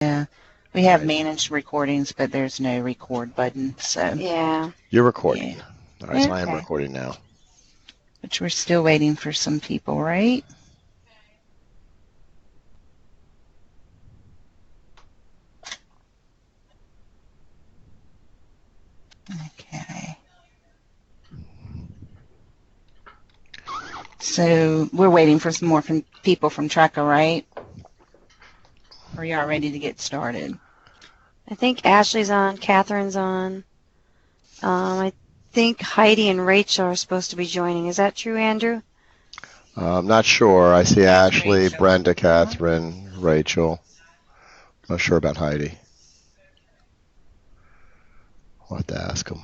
Yeah. We have managed recordings, but there's no record button. So Yeah. You're recording. Yeah. All right, so I am Okay. recording now. Which we're still waiting for some people, right? Okay. So we're waiting for some more people from Treca, right? Or y'all ready to get started? I think Ashley's on, Catherine's on. I think Heidi and Rachel are supposed to be joining. Is that true, Andrew? I'm not sure. I see That's Ashley, Rachel. Brenda, Catherine, Rachel. Not sure about Heidi. I'll have to ask them.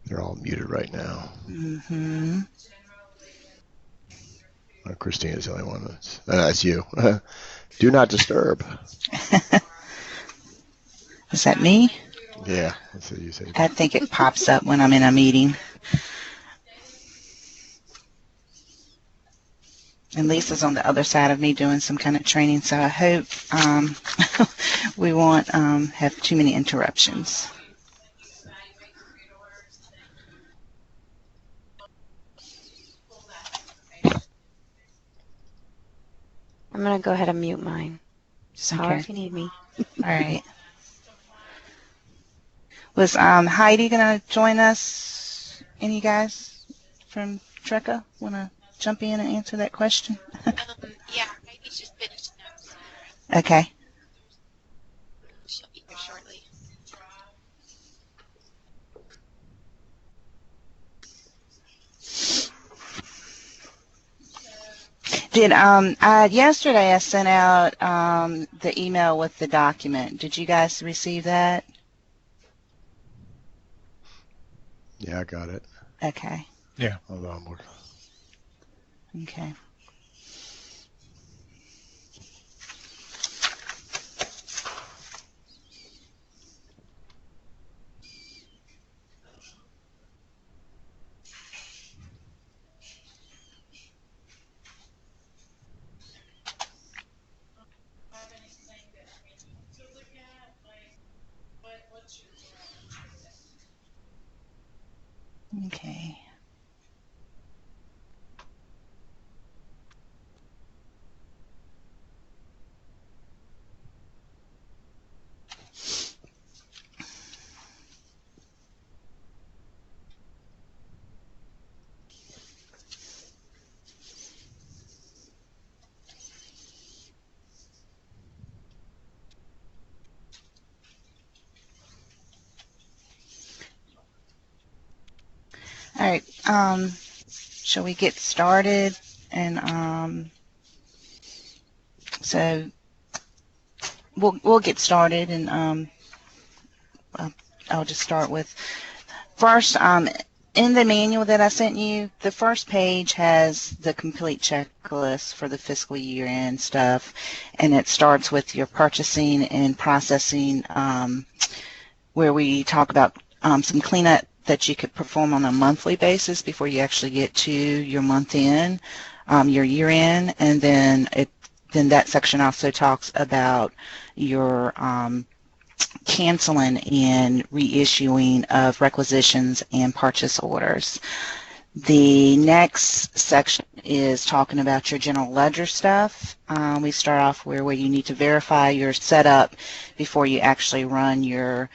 They're all muted right now. Mm-hmm. Christina's the only one that's you. Do not disturb. Is that me? Yeah, that's what you say. I think it pops up when I'm in a meeting. And Lisa's on the other side of me doing some kind of training, so I hope we won't have too many interruptions. I'm going to go ahead and mute mine. Just holler if you need me. All right. Was Heidi going to join us? Any guys from Treca want to jump in and answer that question? Yeah, Heidi's just finishing up. So Okay. she'll be here shortly. Did yesterday I sent out the email with the document. Did you guys receive that? Yeah, I got it. Okay. Yeah. Hold on. Okay. Okay. All right. Shall we get started? And so we'll get started, and I'll just start with first. In the manual that I sent you, the first page has the complete checklist for the fiscal year end stuff, and it starts with your purchasing and processing, where we talk about some cleanup that you could perform on a monthly basis before you actually get to your month end, your year end, and then that section also talks about your canceling and reissuing of requisitions and purchase orders. The next section is talking about your general ledger stuff. We start off where you need to verify your setup before you actually run your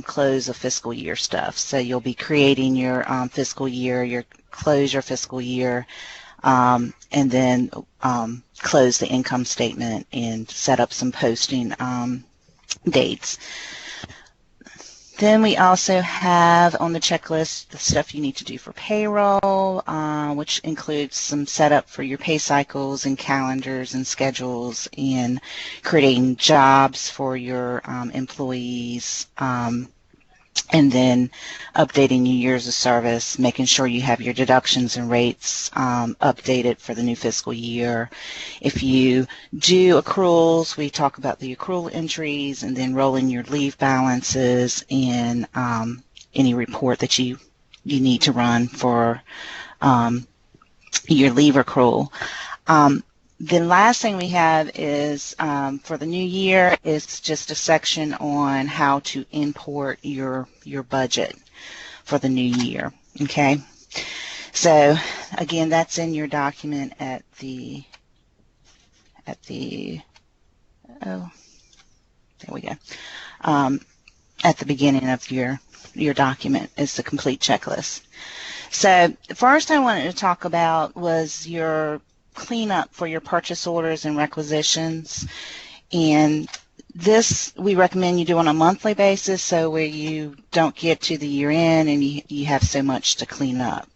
close of fiscal year stuff. So you'll be creating your fiscal year, your close your fiscal year, and then close the income statement and set up some posting dates. Then we also have on the checklist the stuff you need to do for payroll, which includes some setup for your pay cycles and calendars and schedules, and creating jobs for your employees, and then updating your years of service, making sure you have your deductions and rates updated for the new fiscal year. If you do accruals, we talk about the accrual entries, and then rolling your leave balances and any report that you need to run for your leave accrual. The last thing we have is for the new year is just a section on how to import your budget for the new year. Okay, so again, that's in your document at the oh, there we go. At the beginning of your document is the complete checklist. So first I wanted to talk about was your cleanup for your purchase orders and requisitions, and this we recommend you do on a monthly basis, so where you don't get to the year end and you have so much to clean up.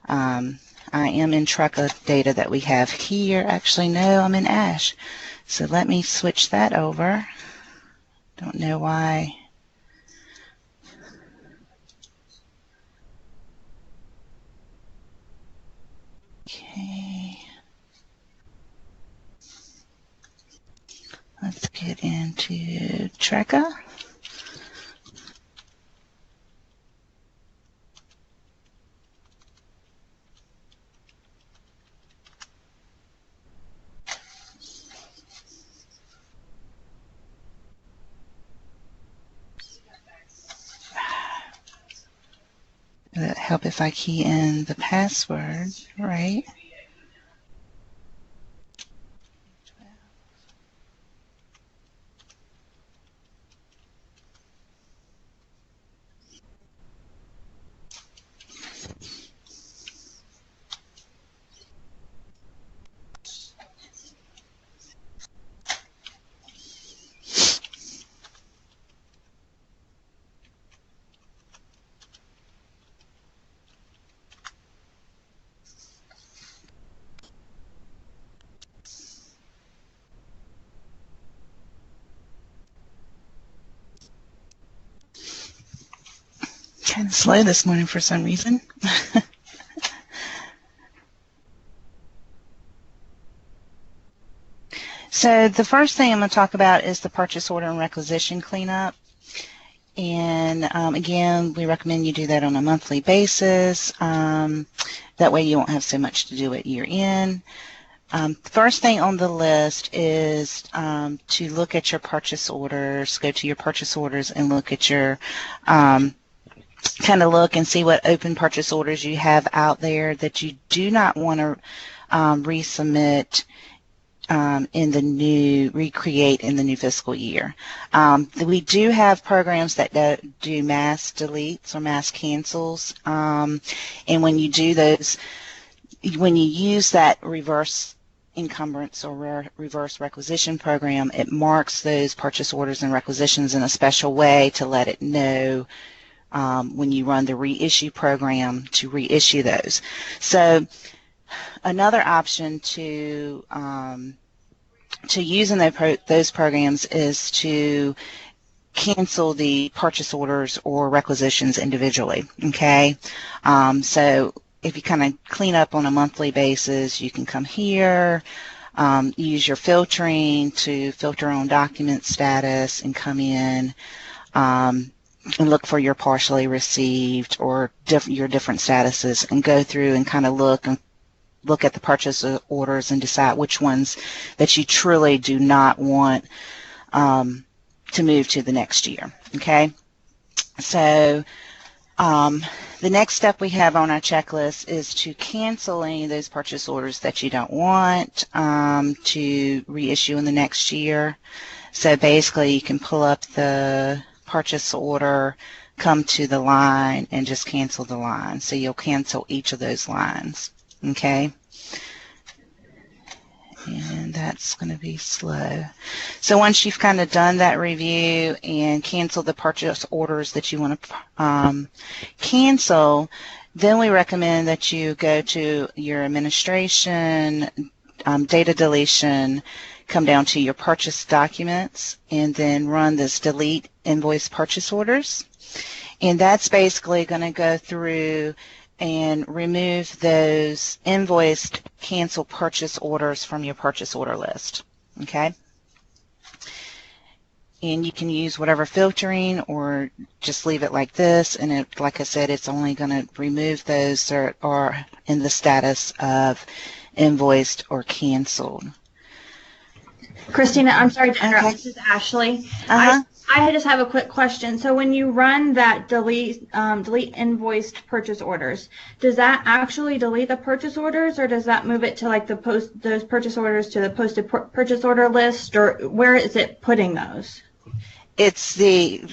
I am in Trucka data that we have here. Actually, no, I'm in Ash. So let me switch that over. Don't know why. Okay. Let's get into Trucka. Will it help if I key in the password, right? Kind of slow this morning for some reason. So the first thing I'm going to talk about is the purchase order and requisition cleanup. And again, we recommend you do that on a monthly basis. That way you won't have so much to do at year end. The first thing on the list is to look at your purchase orders, go to your purchase orders and look at your kind of look and see what open purchase orders you have out there that you do not want to resubmit recreate in the new fiscal year. We do have programs that do mass deletes or mass cancels, and when you do those, when you use that reverse encumbrance or reverse requisition program, it marks those purchase orders and requisitions in a special way to let it know when you run the reissue program to reissue those. So another option to use in those programs is to cancel the purchase orders or requisitions individually. Okay, so if you kind of clean up on a monthly basis, you can come here, use your filtering to filter on document status and come in and look for your partially received or your different statuses and go through and kind of look at the purchase orders and decide which ones that you truly do not want to move to the next year. Okay, so the next step we have on our checklist is to cancel any of those purchase orders that you don't want to reissue in the next year. So basically you can pull up the purchase order, come to the line and just cancel the line. So you'll cancel each of those lines. Okay, and that's going to be slow. So once you've kind of done that review and canceled the purchase orders that you want to cancel, then we recommend that you go to your administration, data deletion, come down to your purchase documents, and then run this delete invoice purchase orders. And that's basically going to go through and remove those invoiced cancel purchase orders from your purchase order list. Okay, and you can use whatever filtering or just leave it like this, and it, like I said, it's only going to remove those that are in the status of invoiced, or canceled. Christina, I'm sorry to interrupt. Okay. This is Ashley. Uh-huh. I just have a quick question. So when you run that delete invoiced purchase orders, does that actually delete the purchase orders, or does that move it to like those purchase orders to the posted purchase order list, or where is it putting those? It's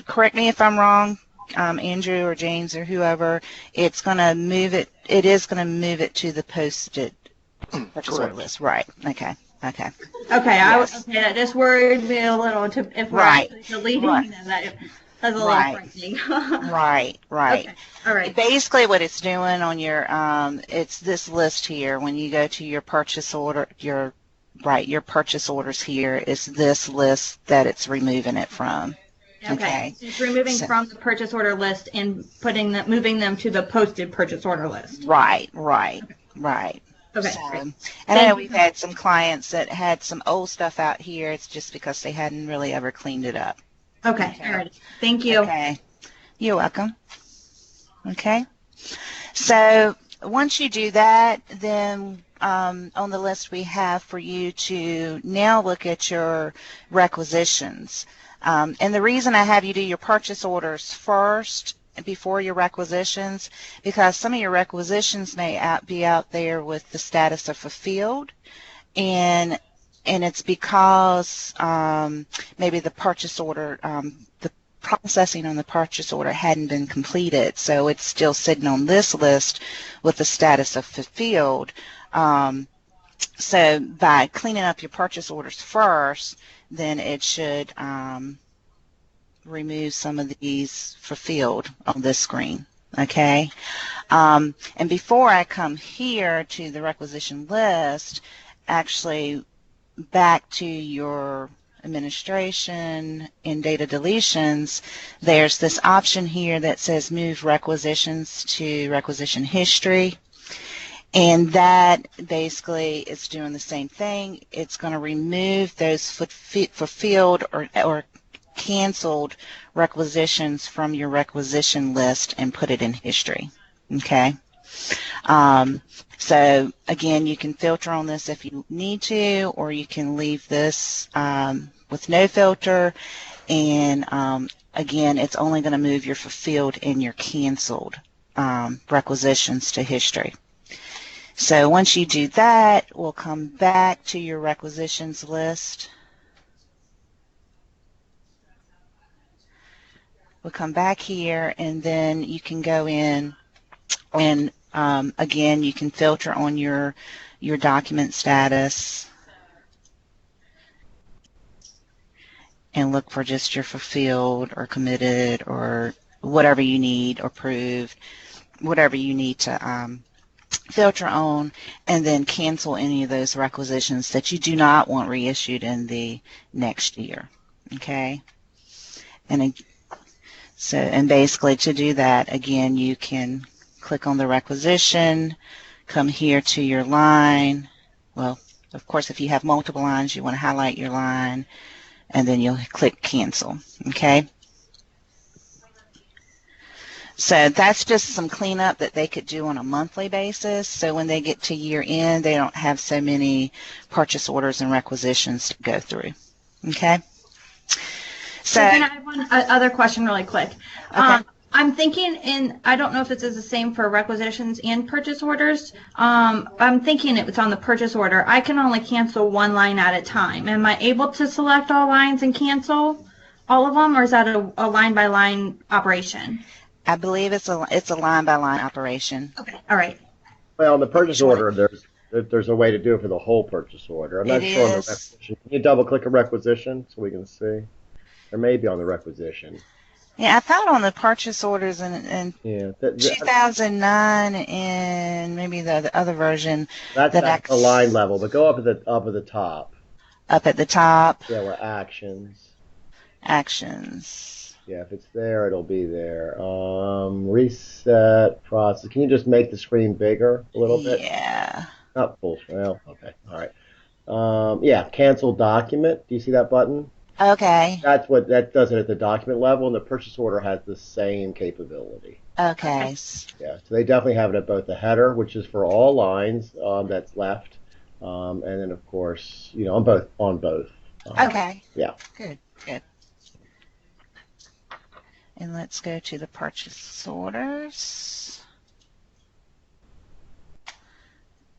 correct me if I'm wrong, Andrew or James or whoever, it's going to move it, it is going to move it to the posted purchase order list. Right. Okay. Okay. Okay, Yes. that just worried me a little if we're Right. actually deleting Right. them. That's a little Right. frightening. Right. Right. Okay, all right. Basically what it's doing on your, it's this list here. When you go to your purchase order, your purchase orders here is this list that it's removing it from. Okay. So it's removing from the purchase order list and moving them to the posted purchase order list. Right. Right. Right. Okay. So, Great. and I know we've had some clients that had some old stuff out here. It's just because they hadn't really ever cleaned it up. Okay. All right. Thank you. Okay. You're welcome. Okay. So once you do that, then on the list we have for you to now look at your requisitions. And the reason I have you do your purchase orders first before your requisitions, because some of your requisitions may be out there with the status of fulfilled, and it's because maybe the purchase order, the processing on the purchase order hadn't been completed, so it's still sitting on this list with the status of fulfilled. So by cleaning up your purchase orders first, then it should remove some of these fulfilled on this screen. Okay, and before I come here to the requisition list, actually back to your administration in data deletions, there's this option here that says move requisitions to requisition history, and that basically is doing the same thing. It's going to remove those fulfilled or canceled requisitions from your requisition list and put it in history. Okay. So again, you can filter on this if you need to, or you can leave this with no filter, and again, it's only going to move your fulfilled and your canceled requisitions to history. So once you do that, we'll come back to your requisitions list. We'll come back here, and then you can go in and again, you can filter on your document status and look for just your fulfilled or committed or whatever you need, or approved, whatever you need to filter on, and then cancel any of those requisitions that you do not want reissued in the next year. Okay, and basically to do that, again, you can click on the requisition, come here to your line. Well, of course, if you have multiple lines, you want to highlight your line, and then you'll click cancel. Okay. So that's just some cleanup that they could do on a monthly basis. So when they get to year end, they don't have so many purchase orders and requisitions to go through. Okay. So can I have one other question really quick? Okay. I'm thinking I don't know if this is the same for requisitions and purchase orders. I'm thinking it's on the purchase order. I can only cancel one line at a time. Am I able to select all lines and cancel all of them, or is that a line-by-line operation? I believe it's a line-by-line operation. Okay. All right. Well, on the purchase order, there's a way to do it for the whole purchase order. I'm not sure on the requisition. Can you double-click a requisition so we can see? Or maybe on the requisition. Yeah, I thought on the purchase orders in Yeah, 2009 and maybe the other version. That's at the line level, but go up at the top. Up at the top. Yeah, where actions. Actions. Yeah, if it's there, it'll be there. Reset process. Can you just make the screen bigger a little bit? Yeah. Not full screen. Well, okay. All right. Yeah, cancel document. Do you see that button? Okay. That does it at the document level, and the purchase order has the same capability. Okay. Yeah, so they definitely have it at both the header, which is for all lines that's left, And then of course, on both. Okay. Yeah. Good. Good. And let's go to the purchase orders.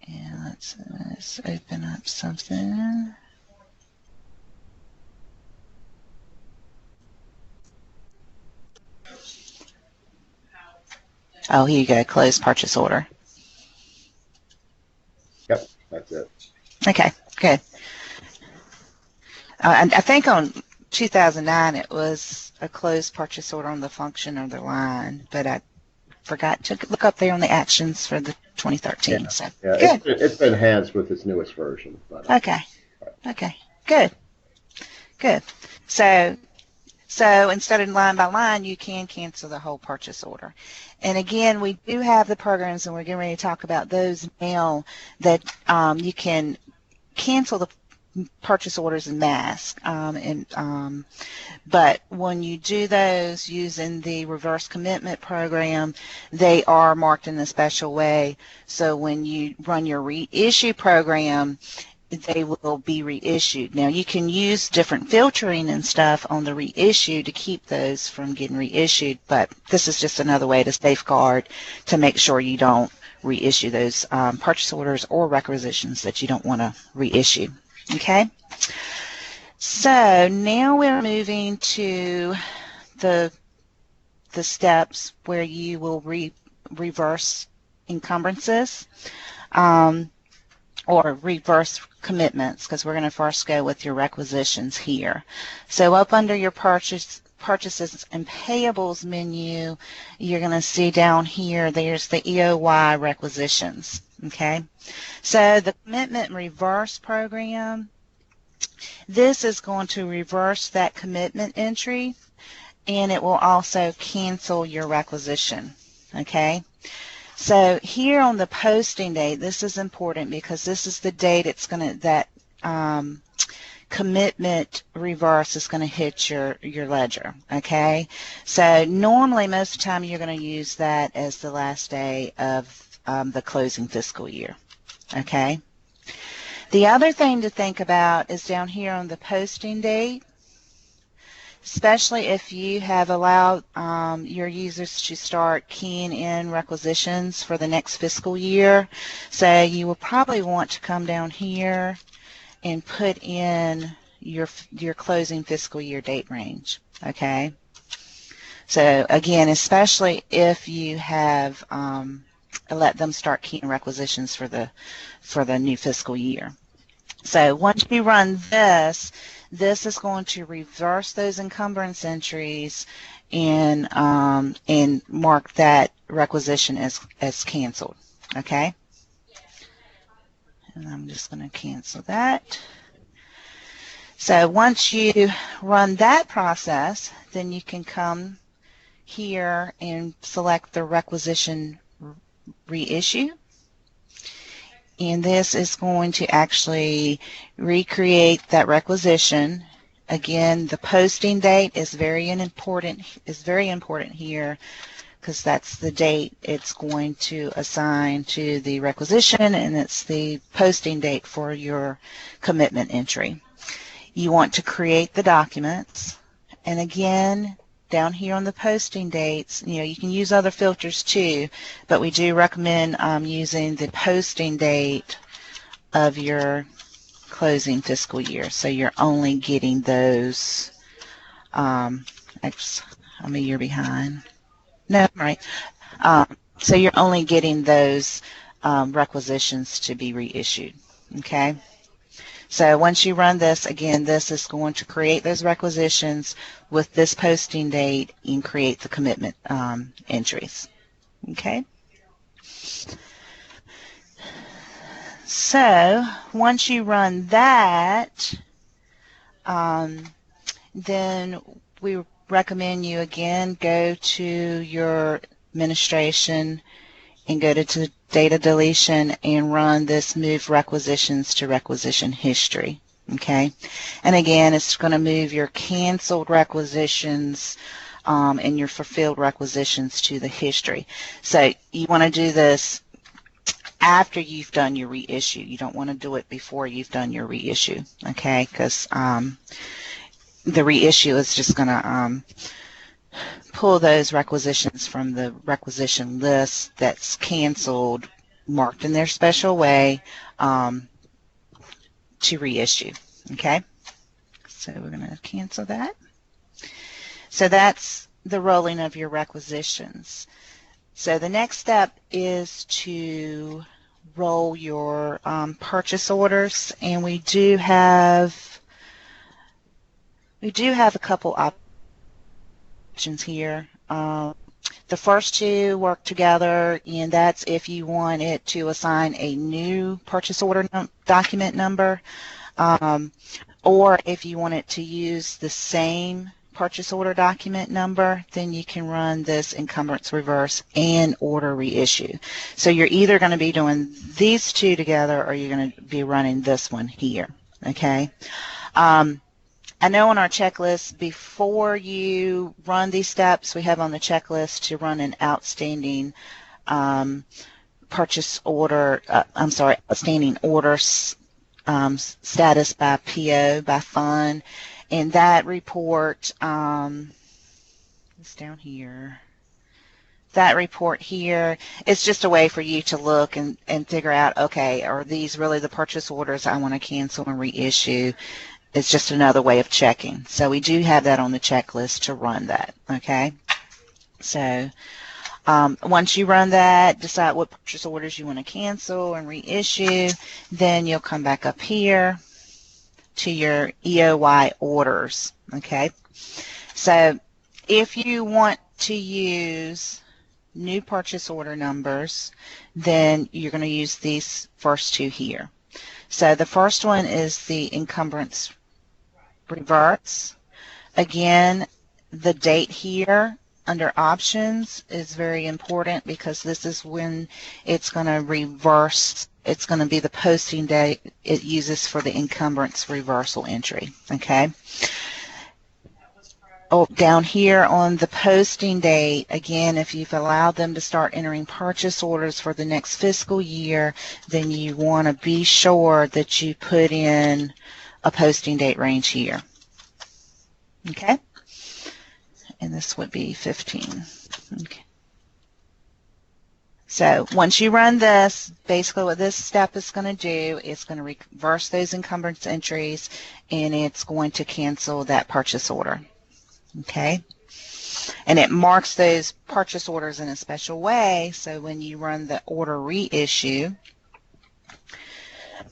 And let's open up something. Oh, here you go. Close purchase order. Yep, that's it. Okay, good. And I think on 2009 it was a closed purchase order on the function or the line, but I forgot to look up there on the actions for the 2013. Yeah. So Yeah, good. it's been enhanced with its newest version. But, Okay. Okay. Good. Good. So instead of line by line, you can cancel the whole purchase order. And again, we do have the programs, and we're getting ready to talk about those now, that you can cancel the purchase orders en masse. But when you do those using the reverse commitment program, they are marked in a special way. So when you run your reissue program, they will be reissued. Now you can use different filtering and stuff on the reissue to keep those from getting reissued, but this is just another way to safeguard to make sure you don't reissue those purchase orders or requisitions that you don't want to reissue. Okay? So now we're moving to the steps where you will reverse encumbrances. Or reverse commitments, because we're going to first go with your requisitions here. So up under your purchases and payables menu, you're going to see down here, there's the EOY requisitions. Okay, so the commitment reverse program, this is going to reverse that commitment entry, and it will also cancel your requisition. Okay. So here on the posting date, this is important because this is the date it's going to, that commitment reverse is going to hit your ledger, okay? So normally most of the time you're going to use that as the last day of the closing fiscal year, okay? The other thing to think about is down here on the posting date, especially if you have allowed your users to start keying in requisitions for the next fiscal year. So you will probably want to come down here and put in your closing fiscal year date range. Okay. So again, especially if you have let them start keying requisitions for the new fiscal year. So once you run this is going to reverse those encumbrance entries and mark that requisition as canceled. Okay. And I'm just going to cancel that. So once you run that process, then you can come here and select the requisition reissue. And this is going to actually recreate that requisition. Again, the posting date is very important here because that's the date it's going to assign to the requisition, and it's the posting date for your commitment entry. You want to create the documents, and again, down here on the posting dates, you can use other filters too, but we do recommend using the posting date of your closing fiscal year. So you're only getting those, I'm a year behind. No, I'm right. So you're only getting those requisitions to be reissued. Okay. So once you run this, again, this is going to create those requisitions with this posting date and create the commitment entries. Okay. So once you run that, then we recommend you again go to your administration and go to data deletion and run this move requisitions to requisition history. Okay, and again, it's going to move your canceled requisitions and your fulfilled requisitions to the history. So you want to do this after you've done your reissue. You don't want to do it before you've done your reissue, okay? Because the reissue is just going to pull those requisitions from the requisition list that's canceled, marked in their special way, to reissue, okay? So we're going to cancel that. So that's the rolling of your requisitions. So the next step is to roll your purchase orders, and we do have a couple options here. The first two work together, and that's if you want it to assign a new purchase order document number, or if you want it to use the same purchase order document number, then you can run this encumbrance reverse and order reissue. So you're either going to be doing these two together, or you're going to be running this one here, okay? I know on our checklist, before you run these steps, we have on the checklist to run an outstanding purchase order, outstanding order status by PO, by fund, and that report is down here. That report here is just a way for you to look and figure out, okay, are these really the purchase orders I want to cancel and reissue? It's just another way of checking. So we do have that on the checklist to run that, okay? So once you run that, decide what purchase orders you want to cancel and reissue, then you'll come back up here to your EOY orders, okay? So if you want to use new purchase order numbers, then you're going to use these first two here. So the first one is the encumbrance reverse. Again, the date here under options is very important because this is when it's going to reverse. It's going to be the posting date it uses for the encumbrance reversal entry, okay? Oh, down here on the posting date, again, if you've allowed them to start entering purchase orders for the next fiscal year, then you want to be sure that you put in a posting date range here. Okay? And this would be 15. Okay. So once you run this, basically what this step is going to do is going to reverse those encumbrance entries, and it's going to cancel that purchase order. Okay? And it marks those purchase orders in a special way, so when you run the order reissue,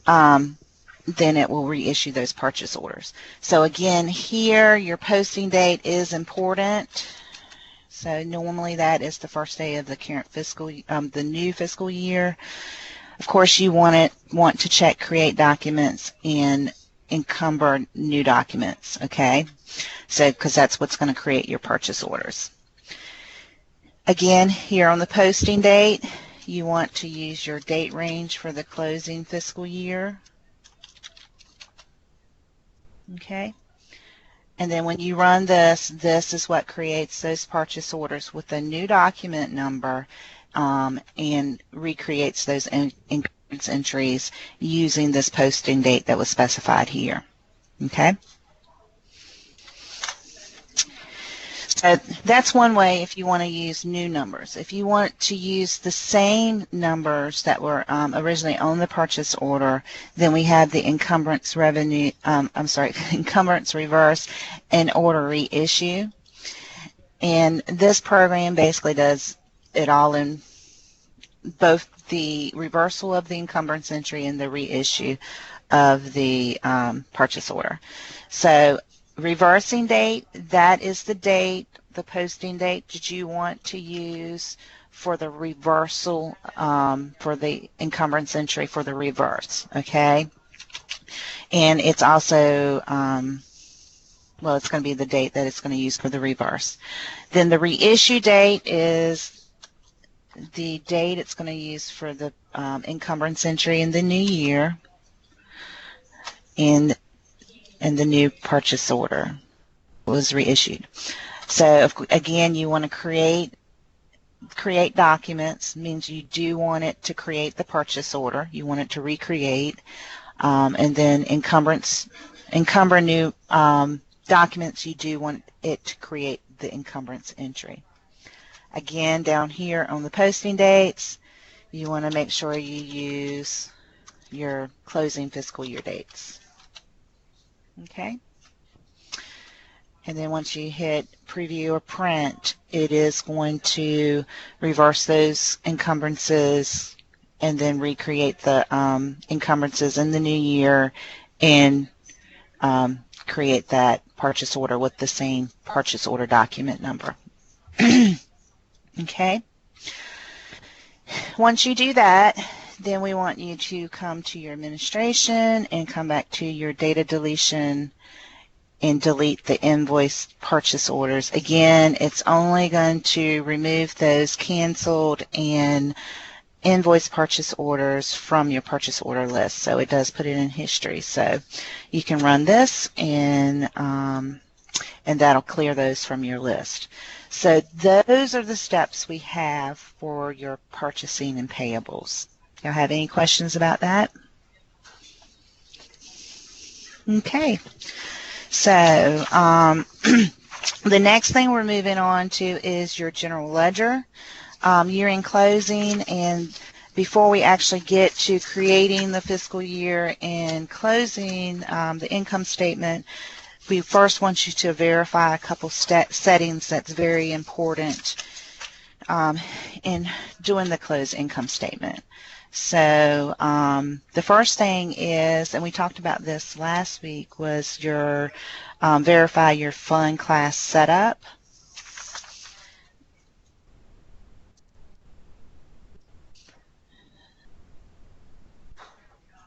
then it will reissue those purchase orders. So again, here your posting date is important. So normally that is the first day of the current fiscal, the new fiscal year. Of course, you want to check create documents and encumber new documents. Okay, so because that's what's going to create your purchase orders. Again, here on the posting date, you want to use your date range for the closing fiscal year. Okay, and then when you run this, this is what creates those purchase orders with a new document number, and recreates those encumbrance entries using this posting date that was specified here. Okay, so that's one way if you want to use new numbers. If you want to use the same numbers that were originally on the purchase order, then we have the encumbrance encumbrance reverse and order reissue. And this program basically does it all in both the reversal of the encumbrance entry and the reissue of the purchase order. So reversing date, that is the date, the posting date that you want to use for the reversal, for the encumbrance entry for the reverse, okay? And it's also, well, it's going to be the date that it's going to use for the reverse. Then the reissue date is the date it's going to use for the encumbrance entry in the new year and the new purchase order was reissued. So again, you want to create create documents means you do want it to create the purchase order. You want it to recreate, and then encumber new documents. You do want it to create the encumbrance entry. Again, down here on the posting dates, you want to make sure you use your closing fiscal year dates. Okay. And then once you hit preview or print, it is going to reverse those encumbrances and then recreate the encumbrances in the new year and create that purchase order with the same purchase order document number. Okay. Once you do that, then we want you to come to your administration and come back to your data deletion and delete the invoice purchase orders. Again, it's only going to remove those canceled and invoice purchase orders from your purchase order list. So it does put it in history. So you can run this and that'll clear those from your list. So those are the steps we have for your purchasing and payables. Y'all have any questions about that? Okay. So the next thing we're moving on to is your general ledger, year-end closing. And before we actually get to creating the fiscal year and closing the income statement, we first want you to verify a couple settings that's very important in doing the closed income statement. So the first thing is, and we talked about this last week, was your verify your fund class setup.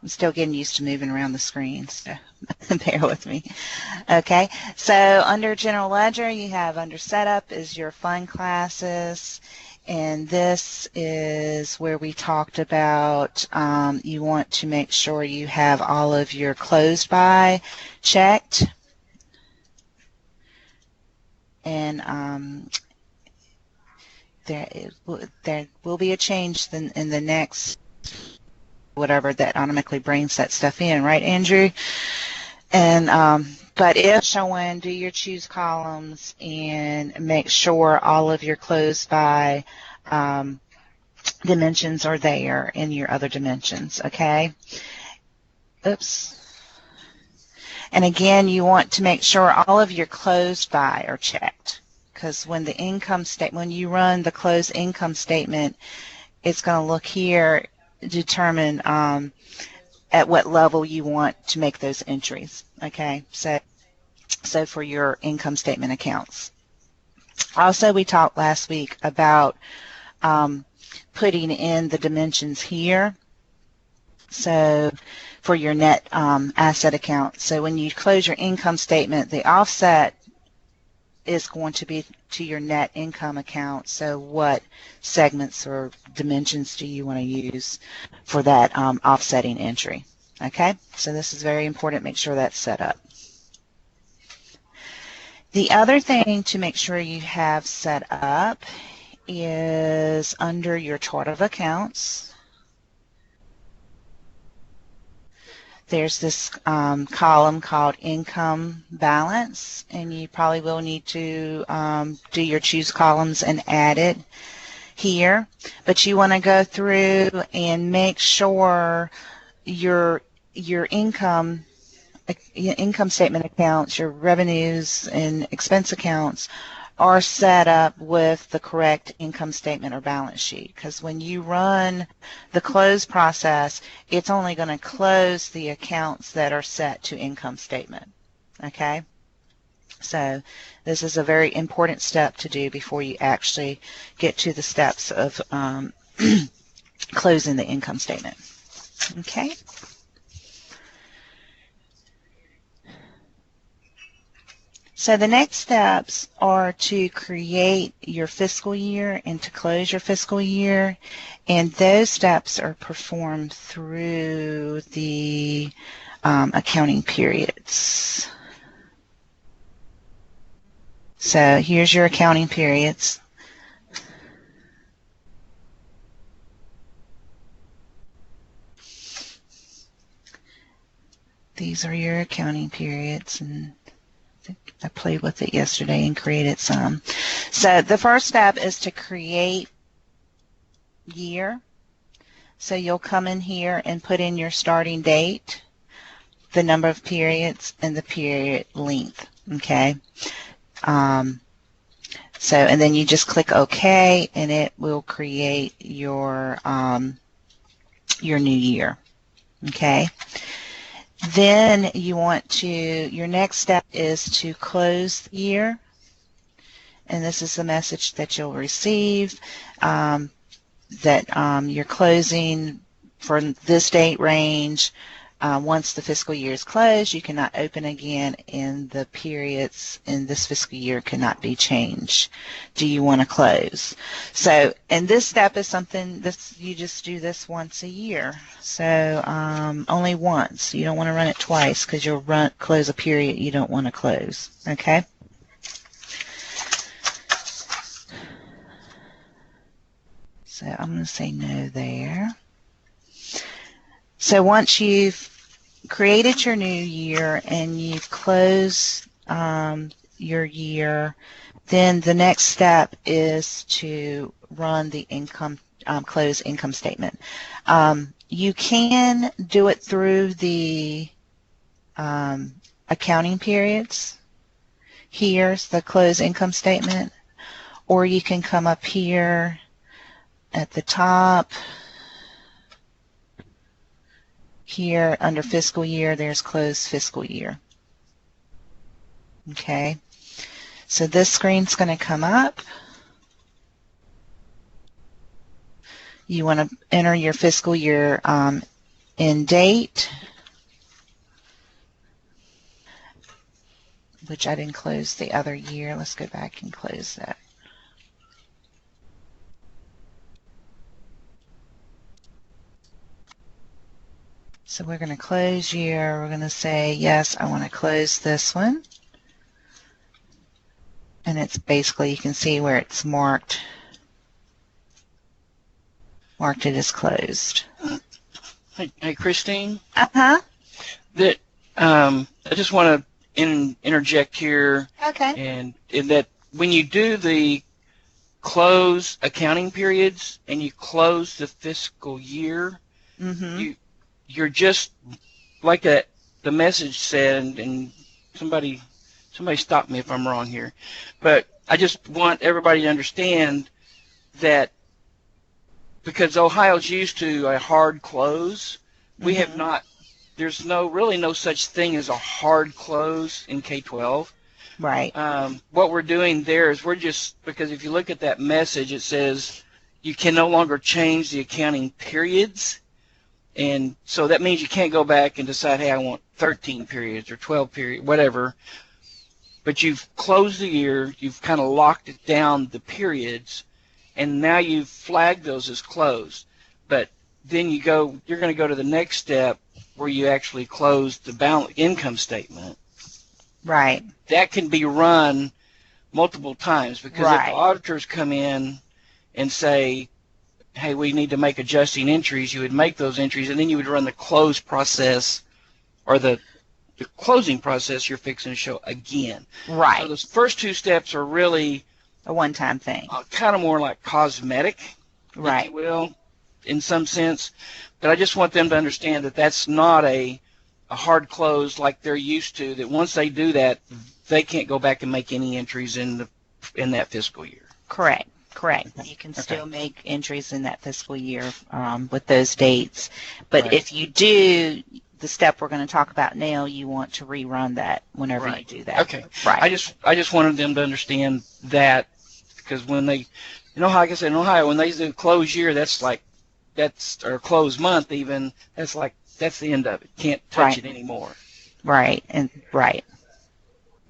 I'm still getting used to moving around the screen, so bear with me. Okay, so under General Ledger, you have under Setup is your fund classes. And this is where we talked about you want to make sure you have all of your closed by checked. And there will be a change in the next whatever that automatically brings that stuff in, right, Andrew? And but if showing, do your choose columns and make sure all of your closed by dimensions are there in your other dimensions, okay? Oops. And again, you want to make sure all of your closed by are checked, because when the income statement, when you run the closed income statement, it's going to look here, determine at what level you want to make those entries, okay? So for your income statement accounts. Also, we talked last week about putting in the dimensions here. So for your net asset account. So when you close your income statement, the offset is going to be to your net income account. So what segments or dimensions do you want to use for that offsetting entry? Okay, so this is very important. Make sure that's set up. The other thing to make sure you have set up is under your chart of accounts. There's this column called income balance, and you probably will need to do your choose columns and add it here. But you want to go through and make sure your income statement accounts, your revenues and expense accounts are set up with the correct income statement or balance sheet, because when you run the close process, it's only going to close the accounts that are set to income statement. Okay, so this is a very important step to do before you actually get to the steps of closing the income statement. Okay. So the next steps are to create your fiscal year and to close your fiscal year, and those steps are performed through the accounting periods. So here's your accounting periods. these are your accounting periods, and I played with it yesterday and created some. So the first step is to create year. So you'll come in here and put in your starting date, the number of periods, and the period length. Okay. And then you just click OK, and it will create your new year. Okay. Then your next step is to close the year, and this is the message that you'll receive, that you're closing for this date range. Once the fiscal year is closed, you cannot open again, and the periods in this fiscal year cannot be changed. Do you want to close? So, and this step is something you just do this once a year. So only once. You don't want to run it twice, because you'll close a period you don't want to close. Okay? So I'm going to say no there. So once you've created your new year and you've closed your year, then the next step is to run the close income statement. You can do it through the accounting periods. Here's the close income statement, or you can come up here at the top. Here under fiscal year, there's closed fiscal year. Okay, so this screen's going to come up. You want to enter your fiscal year end date, which I didn't close the other year. Let's go back and close that. So we're going to close year. We're going to say, yes, I want to close this one. And it's basically, you can see where it's marked it as closed. Hey Christine. Uh-huh. I just want to interject here. Okay. And in that, when you do the close accounting periods and you close the fiscal year, you're just like the message said, and somebody stop me if I'm wrong here, but I just want everybody to understand that because Ohio's used to a hard close, we have not. There's really no such thing as a hard close in K-12. Right. What we're doing there is because if you look at that message, it says you can no longer change the accounting periods. And so that means you can't go back and decide, hey, I want 13 periods or 12 periods, whatever. But you've closed the year, you've kind of locked it down, the periods, and now you've flagged those as closed. But then you're going to go to the next step where you actually close the income statement. Right. That can be run multiple times, because if the auditors come in and say, hey, we need to make adjusting entries, you would make those entries, and then you would run the close process, or the closing process you're fixing to show again. Right. So those first two steps are really a one-time thing. Kind of more like cosmetic, right, if you will, in some sense. But I just want them to understand that that's not a hard close like they're used to, that once they do that, they can't go back and make any entries in that fiscal year. Correct. You can still make entries in that fiscal year with those dates. But if you do the step we're going to talk about now, you want to rerun that whenever you do that. Okay. Right. I just wanted them to understand that, because when they, like I said, in Ohio, when they do close year, or close month even, that's the end of it. Can't touch it anymore. Right. Right.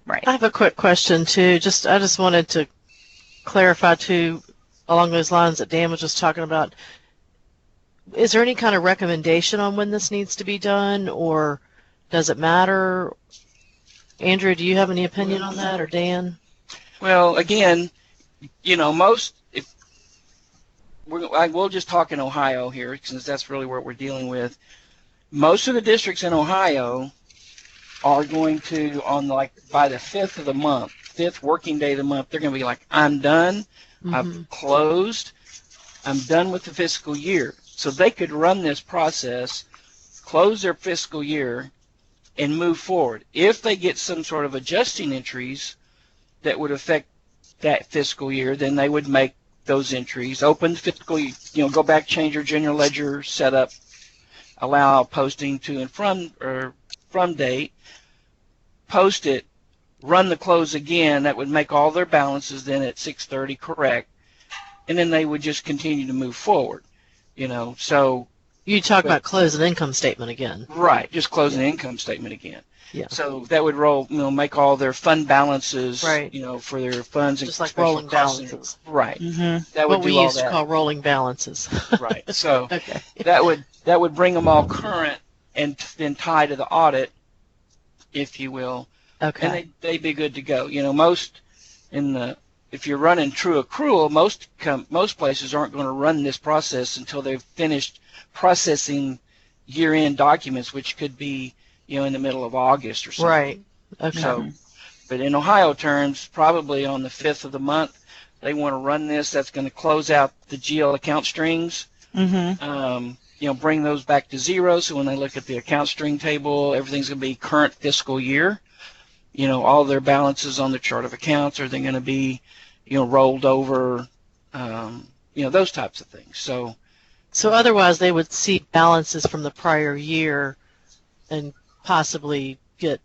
I have a quick question too. I just wanted to clarify too, along those lines that Dan was just talking about. Is there any kind of recommendation on when this needs to be done, or does it matter? Andrew, do you have any opinion on that, or Dan? Well, again, we'll just talk in Ohio here, since that's really what we're dealing with. Most of the districts in Ohio are going to, on like by the 5th of the month, 5th working day of the month, they're going to be like, I'm done, I've closed, I'm done with the fiscal year. So they could run this process, close their fiscal year, and move forward. If they get some sort of adjusting entries that would affect that fiscal year, then they would make those entries, open the fiscal, go back, change your general ledger setup, allow posting to and from date, post it, run the close again. That would make all their balances then at 6/30 correct, and then they would just continue to move forward. So you talk about close an income statement again. Right, just close an income statement again. Yeah. So that would make all their fund balances, right. For their funds just and like rolling balances. Right. Mm-hmm. That would what we do all used that. to call rolling balances. Right. So okay. that would bring them all current and then tie to the audit, if you will. Okay. And they'd be good to go. If you're running true accrual, most places aren't going to run this process until they've finished processing year-end documents, which could be in the middle of August or something. Right. Okay. So, but in Ohio terms, probably on the 5th of the month, they want to run this. That's going to close out the GL account strings. Mm-hmm. Bring those back to zero. So when they look at the account string table, everything's going to be current fiscal year. All their balances on the chart of accounts, are they going to be, rolled over? Those types of things. So otherwise they would see balances from the prior year and possibly get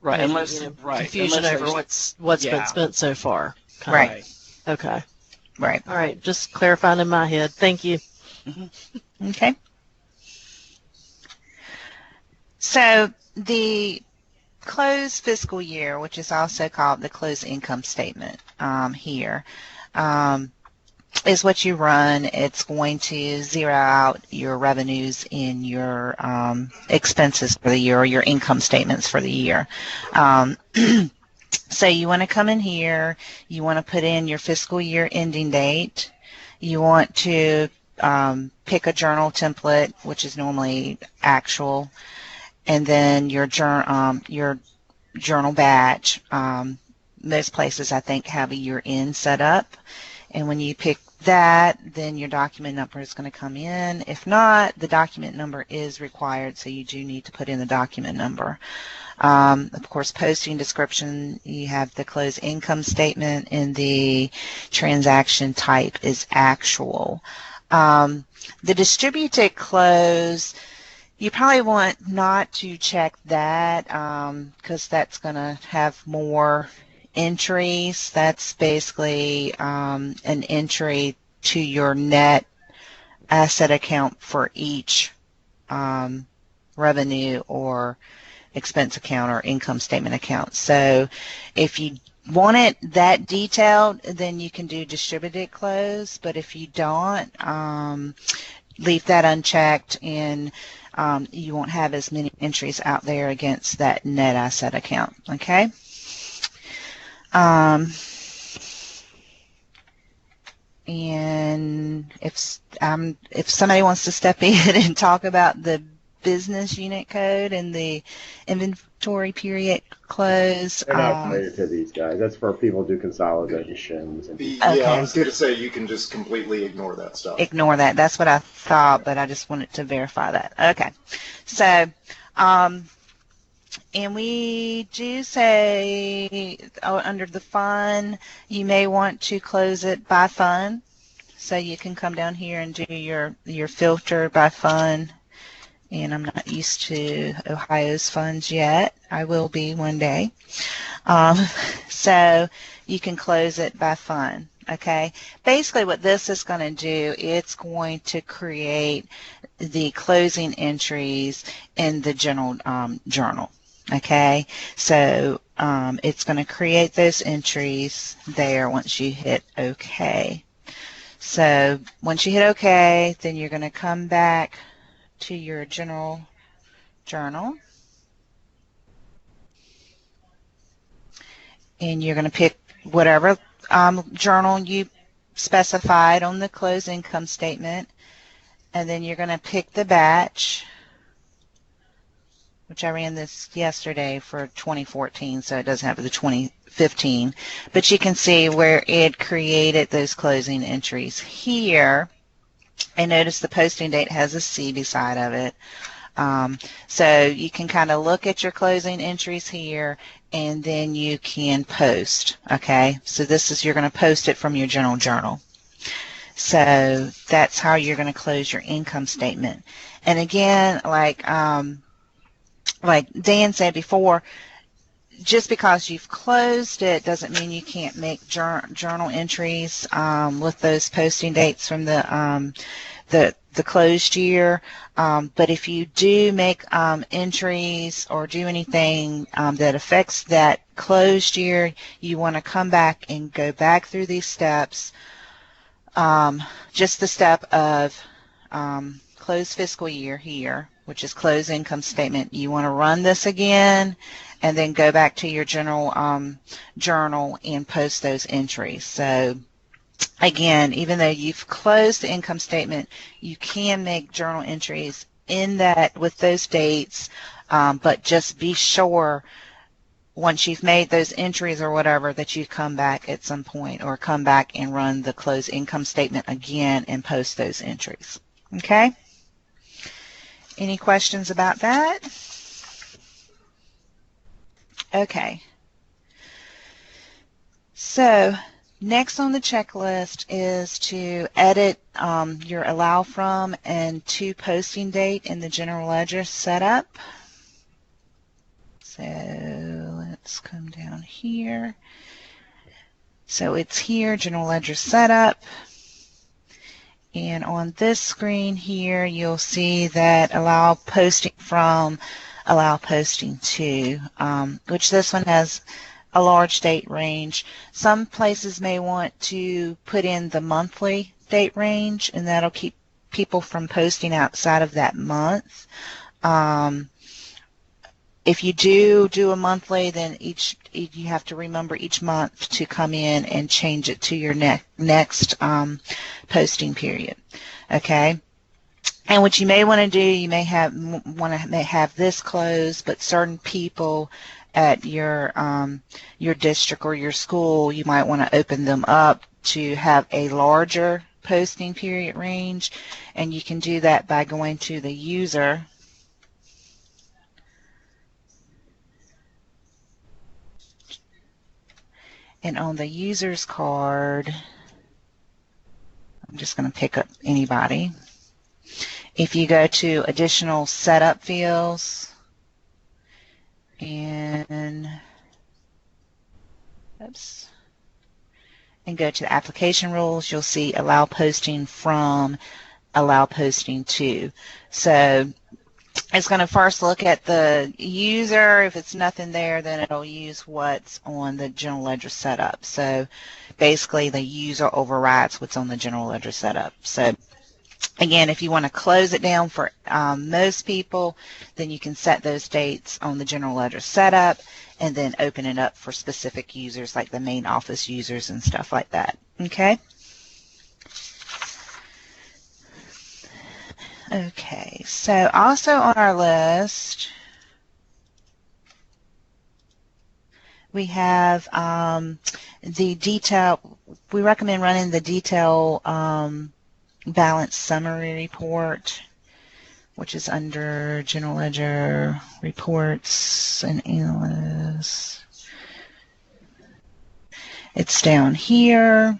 right, confusion over what's been spent so far. Right. Okay. Right. All right. Just clarifying in my head. Thank you. Mm-hmm. Okay. So the close fiscal year, which is also called the close income statement here, is what you run. It's going to zero out your revenues in your expenses for the year, or your income statements for the year. So you want to come in here, you want to put in your fiscal year ending date, you want to pick a journal template, which is normally actual, and then your journal batch. Most places, I think, have a year-end set up, and when you pick that, then your document number is going to come in. If not, the document number is required, so you do need to put in the document number. Of course, posting description, you have the closed income statement, and the transaction type is actual. The distributed close, you probably want not to check that because that's going to have more entries. That's basically an entry to your net asset account for each revenue or expense account or income statement account. So if you want it that detailed, then you can do distributed close, but if you don't, leave that unchecked, and you won't have as many entries out there against that net asset account. Okay. And if somebody wants to step in and talk about the business unit code and the inventory period close. They're not related to these guys. That's for people who do consolidations. Yeah, I was going to say you can just completely ignore that stuff. Ignore that. That's what I thought, but I just wanted to verify that. Okay. So, and we do say under the fund, you may want to close it by fund. So you can come down here and do your filter by fund. And I'm not used to Ohio's funds yet. I will be one day. So you can close it by fund. Okay. Basically what this is going to do, it's going to create the closing entries in the general journal. Okay. So it's going to create those entries there once you hit OK. So once you hit OK, then you're going to come back to your general journal, and you're going to pick whatever journal you specified on the closed income statement, and then you're going to pick the batch, which I ran this yesterday for 2014, so it doesn't have the 2015, but you can see where it created those closing entries here. And notice the posting date has a C beside of it. So you can kind of look at your closing entries here, and then you can post. Okay, so this is, you're going to post it from your general journal. So that's how you're going to close your income statement. And again, like Dan said before, just because you've closed it doesn't mean you can't make journal entries with those posting dates from the closed year. But if you do make entries or do anything that affects that closed year, you want to come back and go back through these steps. Just the step of close fiscal year here, which is close income statement. You want to run this again and then go back to your general journal and post those entries. So again, even though you've closed the income statement, you can make journal entries in that with those dates, but just be sure once you've made those entries or whatever that you come back at some point or come back and run the closed income statement again and post those entries. Okay? Any questions about that? Okay. So next on the checklist is to edit your allow from and to posting date in the general ledger setup. So let's come down here. So it's here, general ledger setup. And on this screen here, you'll see that allow posting from, allow posting to, which this one has a large date range. Some places may want to put in the monthly date range, and that'll keep people from posting outside of that month. If you do a monthly, then you have to remember each month to come in and change it to your next posting period. Okay. And what you may want to do, you may have this closed, but certain people at your district or your school, you might want to open them up to have a larger posting period range, and you can do that by going to the user and on the user's card, I'm just going to pick up anybody. If you go to additional setup fields and go to the application rules, you'll see allow posting from, allow posting to. So it's going to first look at the user. If it's nothing there, then it'll use what's on the general ledger setup. So basically the user overrides what's on the general ledger setup. So again, if you want to close it down for most people, then you can set those dates on the general ledger setup and then open it up for specific users like the main office users and stuff like that. Okay? Okay, so also on our list, we have the detail. We recommend running the detail balance summary report, which is under general ledger reports and analysts. It's down here,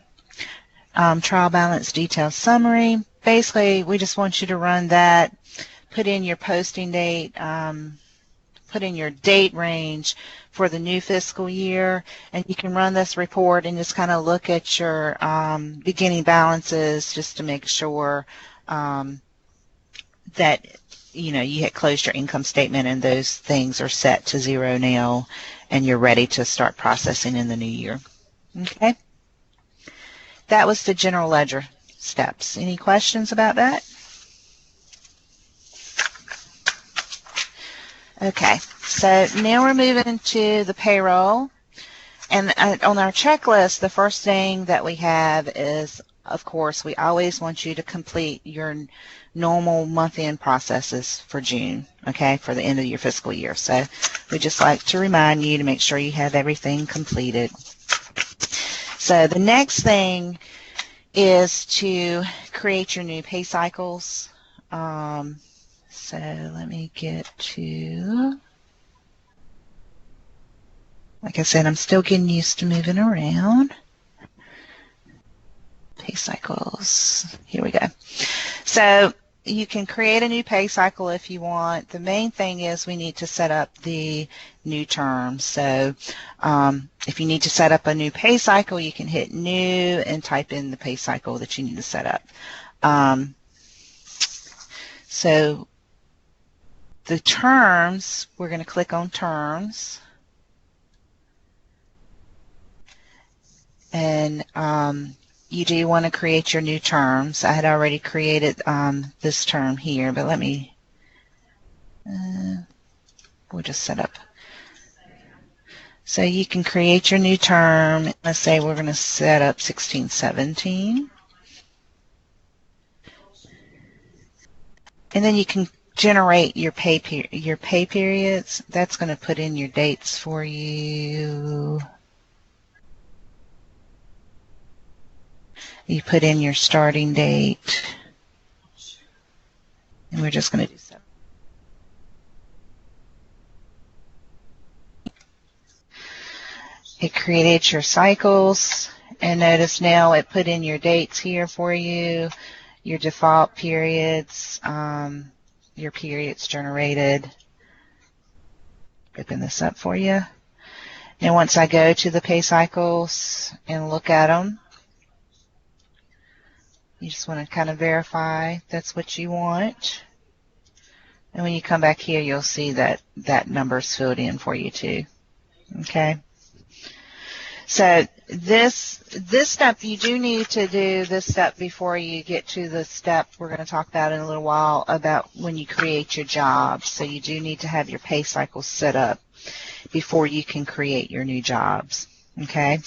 trial balance detail summary. Basically, we just want you to run that, put in your posting date, put in your date range for the new fiscal year, and you can run this report and just kind of look at your beginning balances just to make sure that you had closed your income statement and those things are set to zero now and you're ready to start processing in the new year. Okay? That was the general ledger steps. Any questions about that? Okay, so now we're moving to the payroll. And on our checklist, the first thing that we have is of course, we always want you to complete your normal month-end processes for June, okay, for the end of your fiscal year. So we just like to remind you to make sure you have everything completed. So the next thing is to create your new pay cycles. So let me get to, like I said, I'm still getting used to moving around. Pay cycles. Here we go. So you can create a new pay cycle if you want. The main thing is we need to set up the new terms. So if you need to set up a new pay cycle, you can hit new and type in the pay cycle that you need to set up. So the terms, we're going to click on terms. And you do want to create your new terms. I had already created this term here, but let me, we'll just set up. So you can create your new term. Let's say we're going to set up 1617. And then you can generate your pay periods. That's going to put in your dates for you. You put in your starting date, and we're just going to do 7. It created your cycles, and notice now it put in your dates here for you, your default periods, your periods generated. Open this up for you. Now once I go to the pay cycles and look at them, you just want to kind of verify that's what you want. And when you come back here, you'll see that that number's filled in for you too. Okay. So this step, you do need to do this step before you get to the step we're going to talk about in a little while about when you create your jobs. So you do need to have your pay cycles set up before you can create your new jobs. Okay.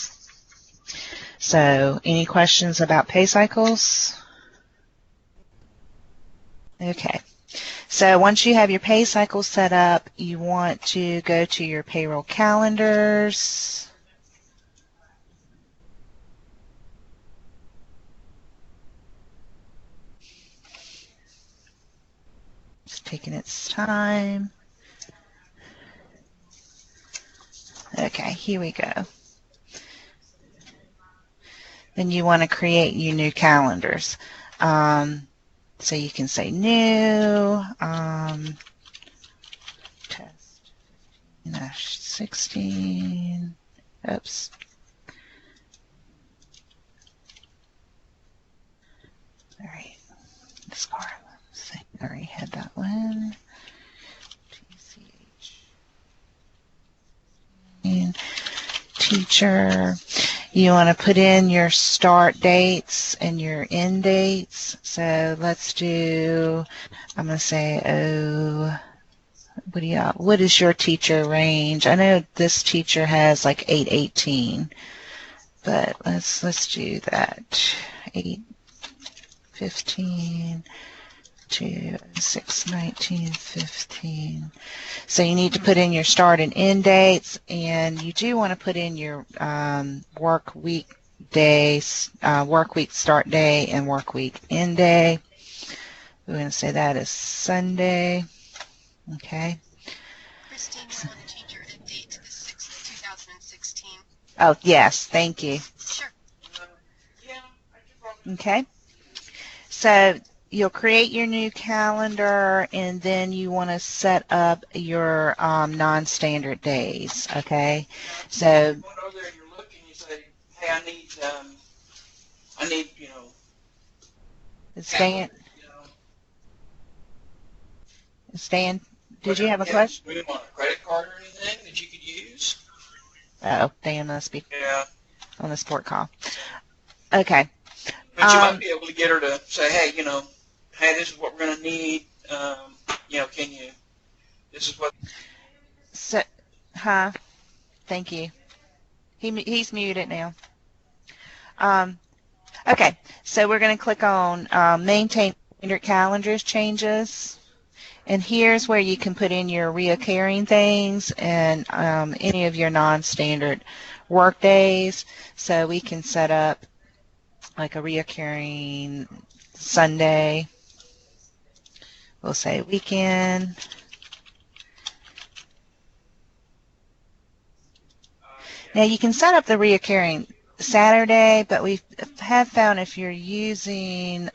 So any questions about pay cycles? Okay. So once you have your pay cycle set up, you want to go to your payroll calendars. It's taking its time. Okay, here we go. Then you want to create your new calendars. So you can say new, test 16, oops. All right, discard. I already had that one. Teacher. You want to put in your start dates and your end dates. So let's do, I'm going to say, what is your teacher range? I know this teacher has like 818, but let's do that. 815 to 6/19/15. So you need to put in your start and end dates, and you do want to put in your work week start day and work week end day. We're going to say that is Sunday. Okay. Christine, I want to change your end date to the 6th of 2016. Oh, yes. Thank you. Sure. Okay. So you'll create your new calendar, and then you want to set up your non-standard days. Okay. So You're going over there and you're looking, you say, hey, I need, Stan, did you have a question? Do you want a credit card or anything that you could use? Oh, Dan must be Yeah. on the sport call. Okay. But you might be able to get her to say, hey, hey, this is what we're going to need. Can you, this is what. So, Thank you. He's muted now. Okay, so we're going to click on Maintain Standard Calendars Changes. And here's where you can put in your reoccurring things and any of your non-standard work days. So we can set up like a reoccurring Sunday. We'll say weekend. Now you can set up the reoccurring Saturday, but we have found if you're using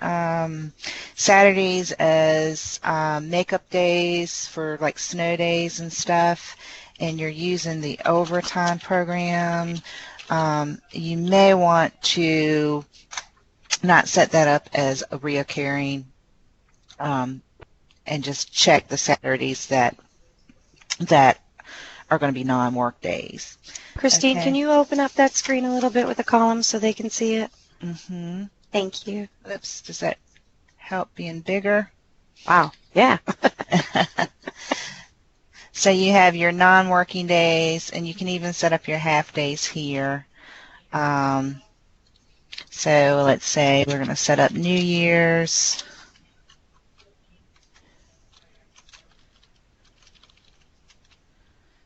Saturdays as makeup days for like snow days and stuff, and you're using the overtime program, you may want to not set that up as a reoccurring and just check the Saturdays that are going to be non-work days. Christine, Okay. can you open up that screen a little bit with the columns so they can see it? Mm-hmm. Thank you. Oops, does that help being bigger? Wow. Yeah. So you have your non-working days, and you can even set up your half days here. So let's say we're going to set up New Year's.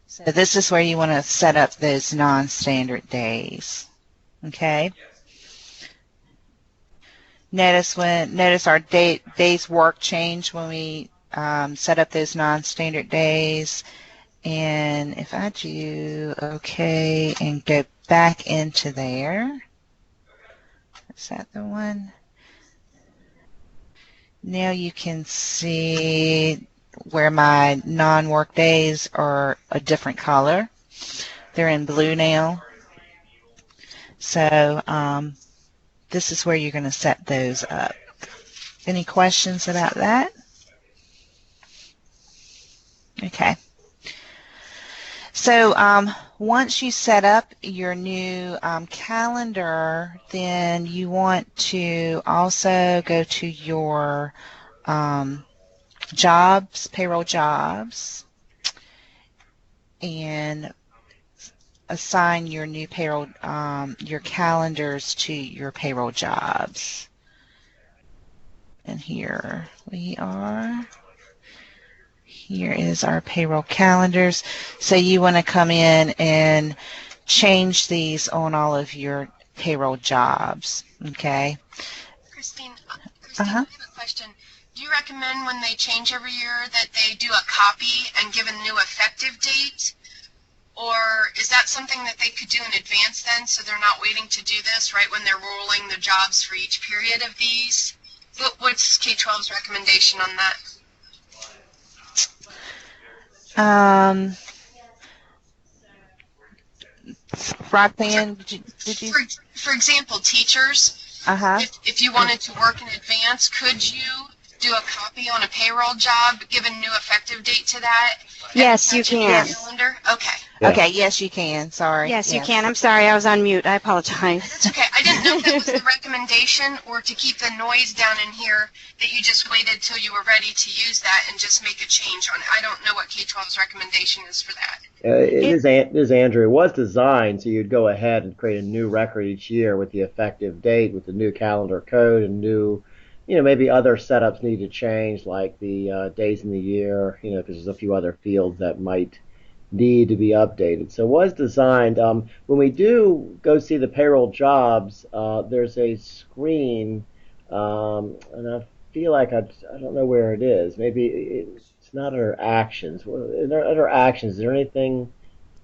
So this is where you want to set up those non-standard days. Okay. Notice our days work change when we set up those non-standard days. And if I do OK and go back into there, is that the one? Now you can see where my non-work days are a different color. They're in blue now. So this is where you're going to set those up. Any questions about that? Okay. So once you set up your new calendar, then you want to also go to your jobs, payroll jobs, and assign your new payroll, your calendars to your payroll jobs. And here we are. Here is our payroll calendars. So you want to come in and change these on all of your payroll jobs, okay? Christine, I have a question. Do you recommend when they change every year that they do a copy and give a new effective date? Or is that something that they could do in advance then, so they're not waiting to do this right when they're rolling the jobs for each period of these? What's K-12's recommendation on that? Roxanne, did you? For example, teachers, if you wanted to work in advance, could you do a copy on a payroll job, give a new effective date to that? Yes, you can. Calendar? Okay. Yeah. Okay, yes, you can. Sorry. Yes, you can. I'm sorry, I was on mute. I apologize. That's okay. I didn't know if that was the recommendation or to keep the noise down in here that you just waited till you were ready to use that and just make a change on it. I don't know what K-12's recommendation is for that. It is Andrew. It was designed so you'd go ahead and create a new record each year with the effective date, with the new calendar code, and new, maybe other setups need to change, like the days in the year, because there's a few other fields that might need to be updated. So it was designed. When we do go see the payroll jobs, there's a screen, and I feel like I don't know where it is. Maybe it's not under actions. Under actions, is there anything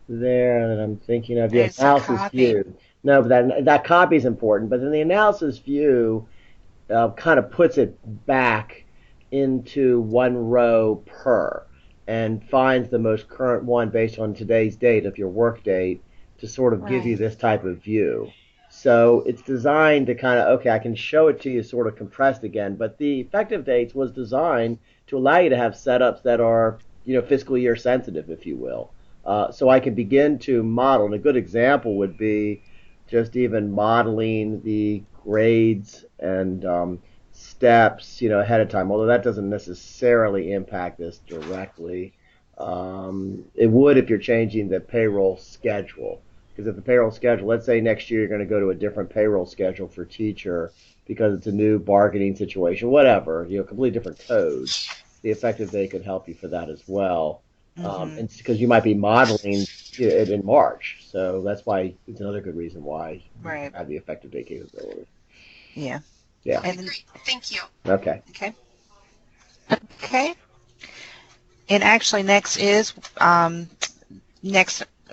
there that I'm thinking of? There's the analysis view. No, but that copy is important. But then the analysis view kind of puts it back into one row per, and finds the most current one based on today's date of your work date to sort of give you this type of view. So it's designed to kind of, okay, I can show it to you sort of compressed again, but the effective dates was designed to allow you to have setups that are, fiscal year sensitive, if you will. So I can begin to model, and a good example would be just even modeling the grades and steps, ahead of time, although that doesn't necessarily impact this directly. It would if you're changing the payroll schedule, Because if the payroll schedule, let's say next year you're going to go to a different payroll schedule for teacher because it's a new bargaining situation, whatever, completely different codes. The effective date could help you for that as well. And because you might be modeling it in March, so that's why it's another good reason why you have the effective date capability. Yeah. Yeah. Okay, great. Thank you. Okay. Okay. Okay. And actually, next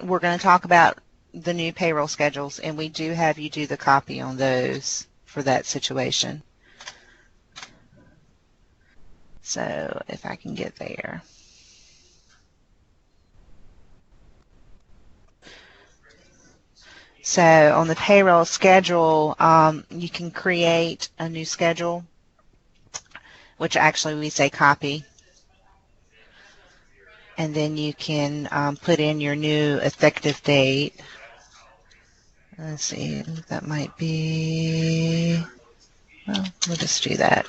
we're going to talk about the new payroll schedules, and we do have you do the copy on those for that situation. So if I can get there. So on the payroll schedule, you can create a new schedule, which actually we say copy. And then you can put in your new effective date. Let's see, that might be, well, we'll just do that.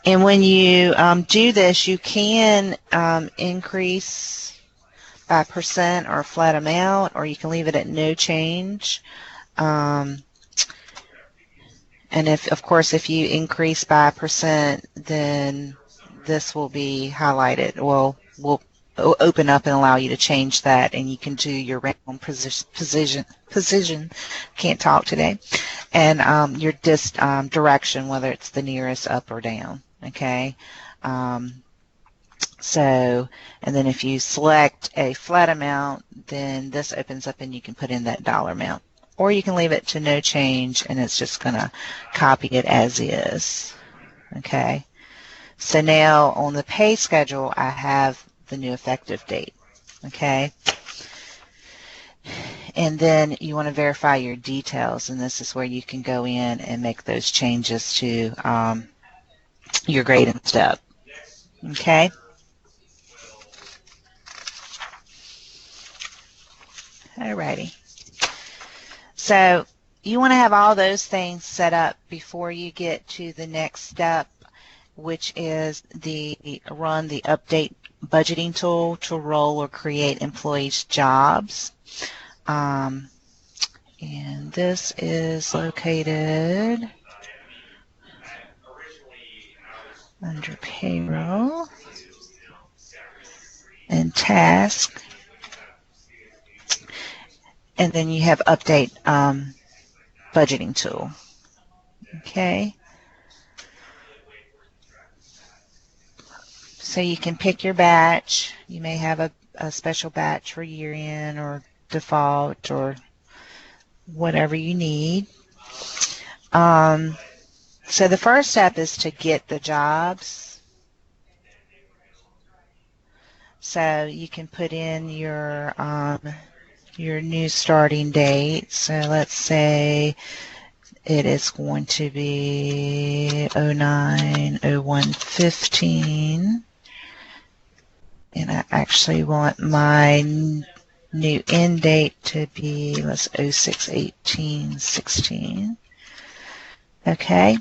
And when you do this, you can increase by percent or a flat amount, or you can leave it at no change. And if, of course, if you increase by percent, then this will be highlighted. Well, we'll open up and allow you to change that, and you can do your random position, can't talk today, and your direction, whether it's the nearest up or down, okay? So, and then if you select a flat amount, then this opens up and you can put in that dollar amount. Or you can leave it to no change, and it's just going to copy it as is, okay? So now on the pay schedule, I have the new effective date, okay? And then you want to verify your details, and this is where you can go in and make those changes to your grade and step, okay? Alrighty. So you want to have all those things set up before you get to the next step, which is run the update budgeting tool to roll or create employees' jobs. And this is located under payroll and task. And then you have update budgeting tool. Okay. So you can pick your batch. You may have a special batch for year end or default or whatever you need. So the first step is to get the jobs. So you can put in your new starting date. So let's say it is going to be 09/01/15, and I actually want my new end date to be, let's 06/18/16. Okay.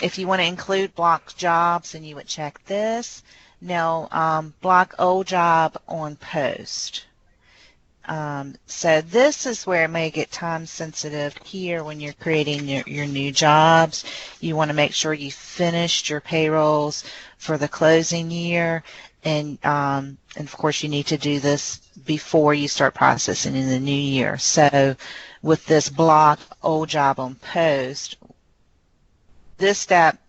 If you want to include block jobs, then you would check this. Now, block old job on post. So this is where it may get time sensitive here when you're creating your new jobs. You want to make sure you finished your payrolls for the closing year, and of course you need to do this before you start processing in the new year. So with this block old job on post, this step,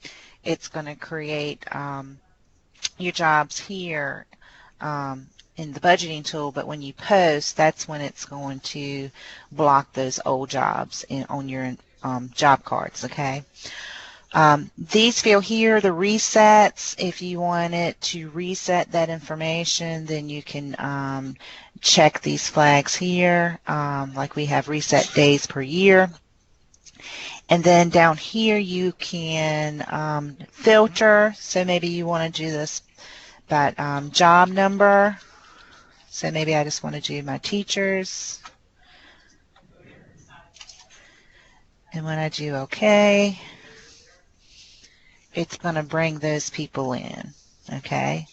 it's going to create your jobs here in the budgeting tool, but when you post, that's when it's going to block those old jobs on your job cards, okay? These field here, the resets, if you want it to reset that information, then you can check these flags here, like we have reset days per year. And then down here you can filter, so maybe you want to do this by job number. So maybe I just want to do my teachers. And when I do OK, it's going to bring those people in. Okay.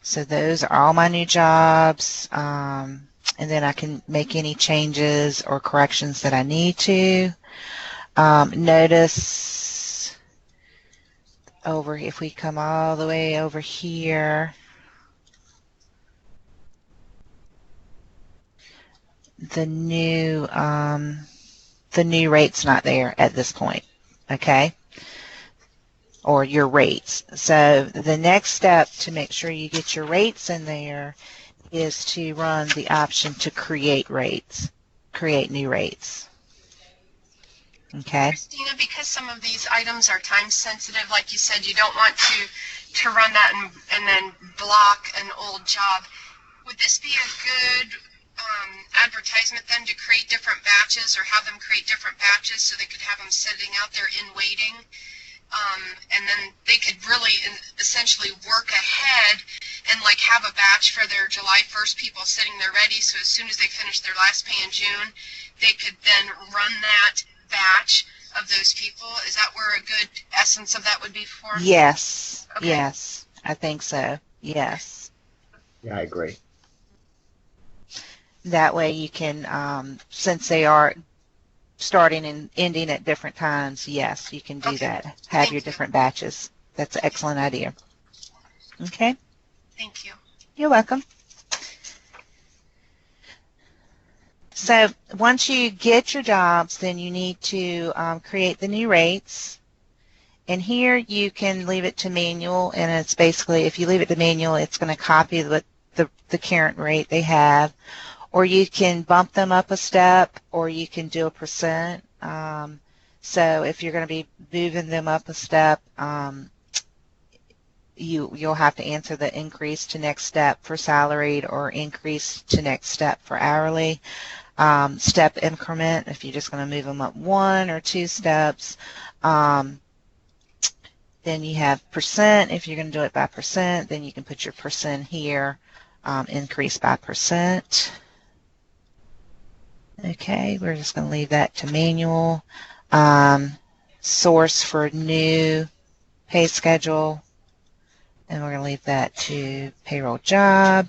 So those are all my new jobs. and then I can make any changes or corrections that I need to. Notice over, if we come all the way over here, the new rate's not there at this point, okay? Or your rates. So the next step to make sure you get your rates in there is to run the option to create rates, create new rates. Okay. Christina, because some of these items are time sensitive, like you said, you don't want to run that and then block an old job. Would this be a good advertisement then to create different batches, or have them create different batches so they could have them sitting out there in waiting? And then they could really essentially work ahead and like have a batch for their July 1st people sitting there ready, so as soon as they finish their last pay in June, they could then run that batch of those people. Is that where a good essence of that would be for? Yes. Okay. Yes, I think so. Yes. Yeah, I agree. That way you can, since they are starting and ending at different times, yes, you can do that. Have Thank your you. different batches. That's an excellent idea. Okay. Thank you. You're welcome. So once you get your jobs, then you need to create the new rates. And here you can leave it to manual, and it's basically, if you leave it to manual, it's going to copy the current rate they have. Or you can bump them up a step, or you can do a percent. So if you're going to be moving them up a step, you'll have to answer the increase to next step for salaried, or increase to next step for hourly. Step increment, if you're just going to move them up 1 or 2 steps. Then you have percent. If you're going to do it by percent, then you can put your percent here, increase by percent. Okay, we're just going to leave that to manual. Source for new pay schedule, and we're going to leave that to payroll job.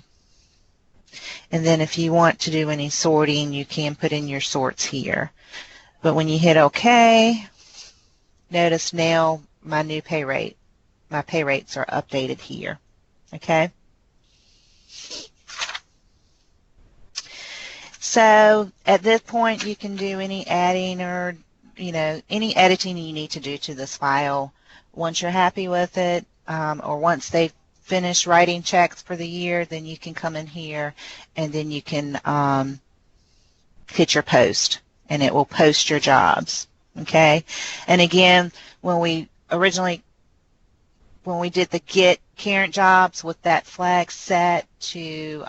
And then if you want to do any sorting, you can put in your sorts here. But when you hit OK, notice now my new pay rate, my pay rates are updated here. Okay? So at this point, you can do any adding or, any editing you need to do to this file. Once you're happy with it, or once they've finished writing checks for the year, then you can come in here and then you can hit your post, and it will post your jobs. Okay? And again, when we did the get current jobs with that flag set to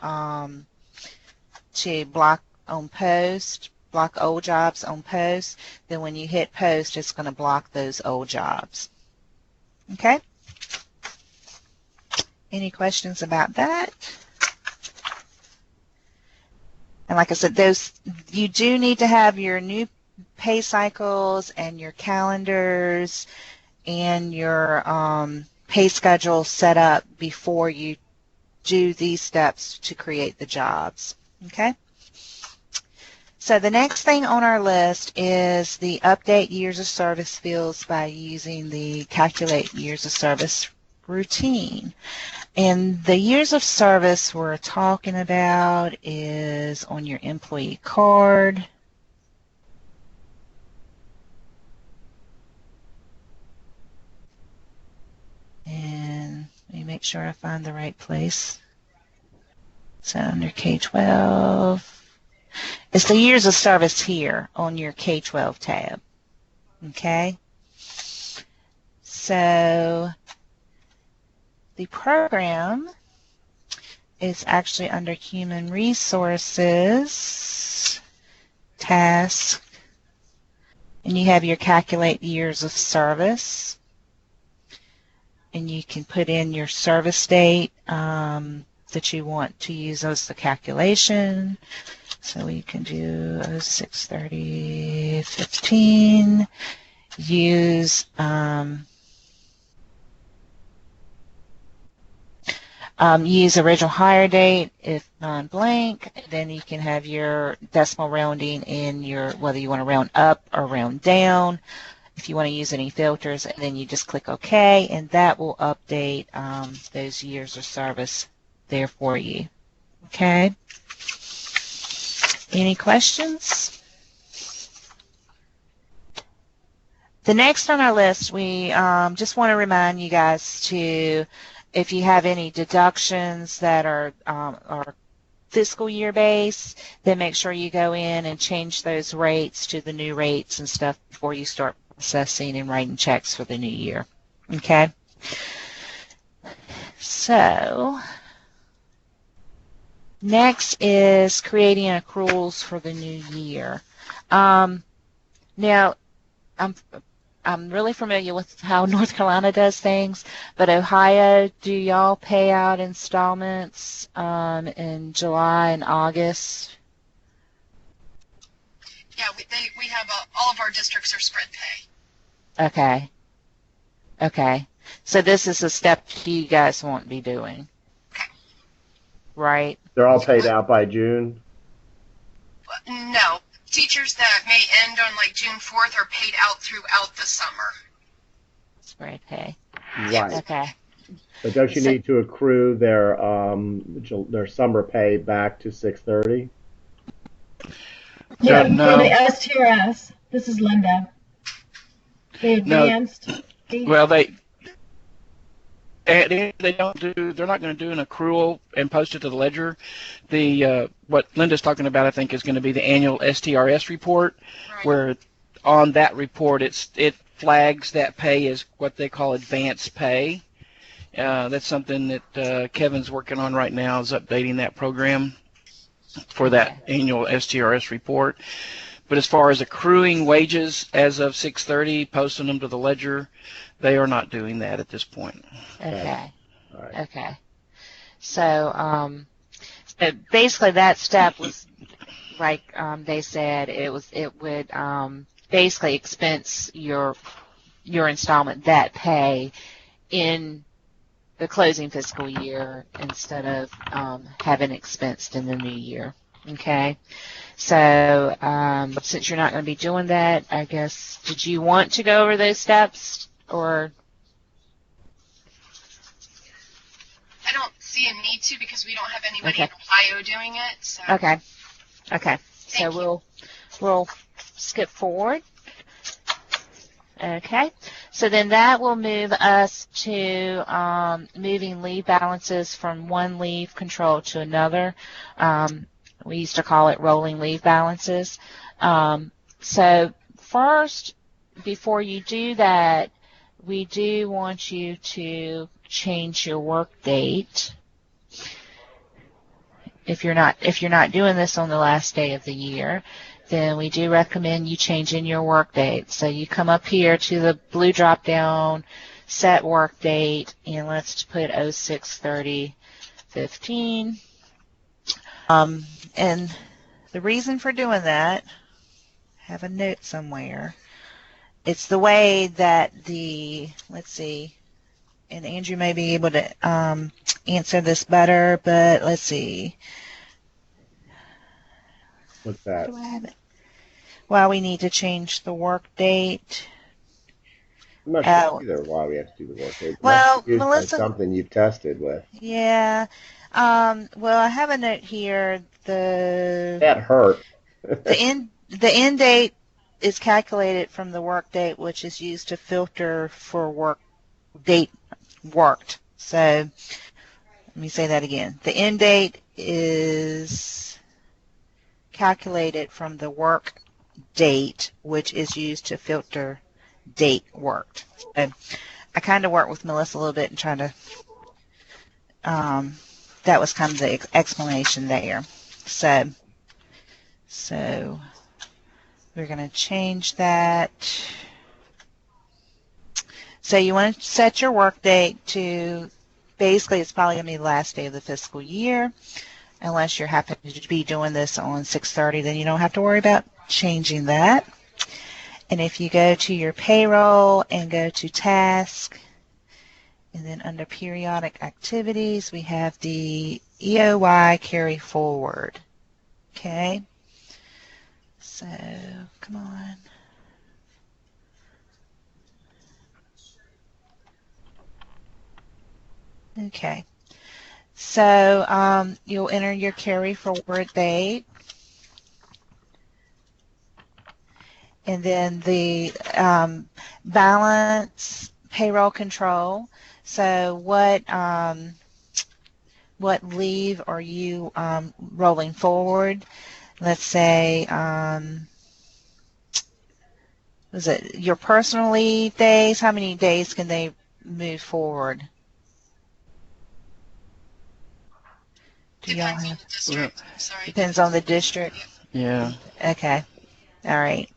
block on post, block old jobs on post, then when you hit post, it's going to block those old jobs. Okay? Any questions about that? And like I said, you do need to have your new pay cycles and your calendars and your pay schedule set up before you do these steps to create the jobs. Okay? So the next thing on our list is the update years of service fields by using the calculate years of service routine. And the years of service we're talking about is on your employee card. And let me make sure I find the right place. So under K-12, it's the years of service here on your K-12 tab. Okay? So the program is actually under Human Resources, Task, and you have your Calculate Years of Service. And you can put in your service date that you want to use as the calculation. So we can do 06/30/15. Use Use original hire date if non-blank. Then you can have your decimal rounding in your, whether you want to round up or round down. If you want to use any filters, and then you just click OK, and that will update those years of service there for you. Okay? Any questions? The next on our list, we just want to remind you guys to, if you have any deductions that are fiscal year based, then make sure you go in and change those rates to the new rates and stuff before you start processing and writing checks for the new year. Okay? So, next is creating accruals for the new year. Now, I'm really familiar with how North Carolina does things, but Ohio, do y'all pay out installments in July and August? Yeah, we have all of our districts are spread pay. Okay. Okay. So this is a step you guys won't be doing, right? They're all paid out by June? No. Teachers that may end on like June 4th are paid out throughout the summer. Spread pay. Right. Okay. But don't you need to accrue their summer pay back to 6/30? Yeah, No. for the STRS. This is Linda. The advanced. Well, they don't do. They're not going to do an accrual and post it to the ledger. The what Linda's talking about, I think, is going to be the annual STRS report, Right. where on that report it flags that pay as what they call advance pay. That's something that Kevin's working on right now, is updating that program for that annual STRS report. But as far as accruing wages as of 6/30, posting them to the ledger, they are not doing that at this point. Okay. All right. Okay. So, so basically that step was, like they said, it would basically expense your installment, that pay, in the closing fiscal year instead of having expensed in the new year. Okay. So since you're not going to be doing that, I guess, did you want to go over those steps, or? I don't see a need to because we don't have anybody in Ohio doing it. So. Okay. Okay. Thank So we'll skip forward. Okay. So then that will move us to moving leave balances from one leave control to another. We used to call it rolling leave balances. So first, before you do that, we do want you to change your work date. If you're not doing this on the last day of the year, then we do recommend you changing your work date. So you come up here to the blue drop down, set work date, and let's put 06/30/15. And the reason for doing that, have a note somewhere. It's the way that let's see, and Andrew may be able to answer this better, but let's see. What's that? Do I have it? Well, we need to change the work date. I'm not sure either why we have to do the work date. Well, Used by Melissa, something you've tested with. Yeah. Well, I have a note here. That hurt. The end date is calculated from the work date, which is used to filter for work date worked. So let me say that again. The end date is calculated from the work date, which is used to filter date worked. So I kind of worked with Melissa a little bit and trying to that was kind of the explanation there. So we're going to change that. So you want to set your work date to, basically it's probably going to be the last day of the fiscal year. Unless you're happen to be doing this on 6/30, then you don't have to worry about changing that. And if you go to your payroll and go to task, And then under periodic activities, we have the EOY carry forward. Okay. So, come on. Okay. So, you'll enter your carry forward date. And then the balance payroll control. So what leave are you rolling forward? Let's say, was it your personal leave days? How many days can they move forward? Depends on the district. I'm sorry. Depends on the district? Yeah. Okay. All right.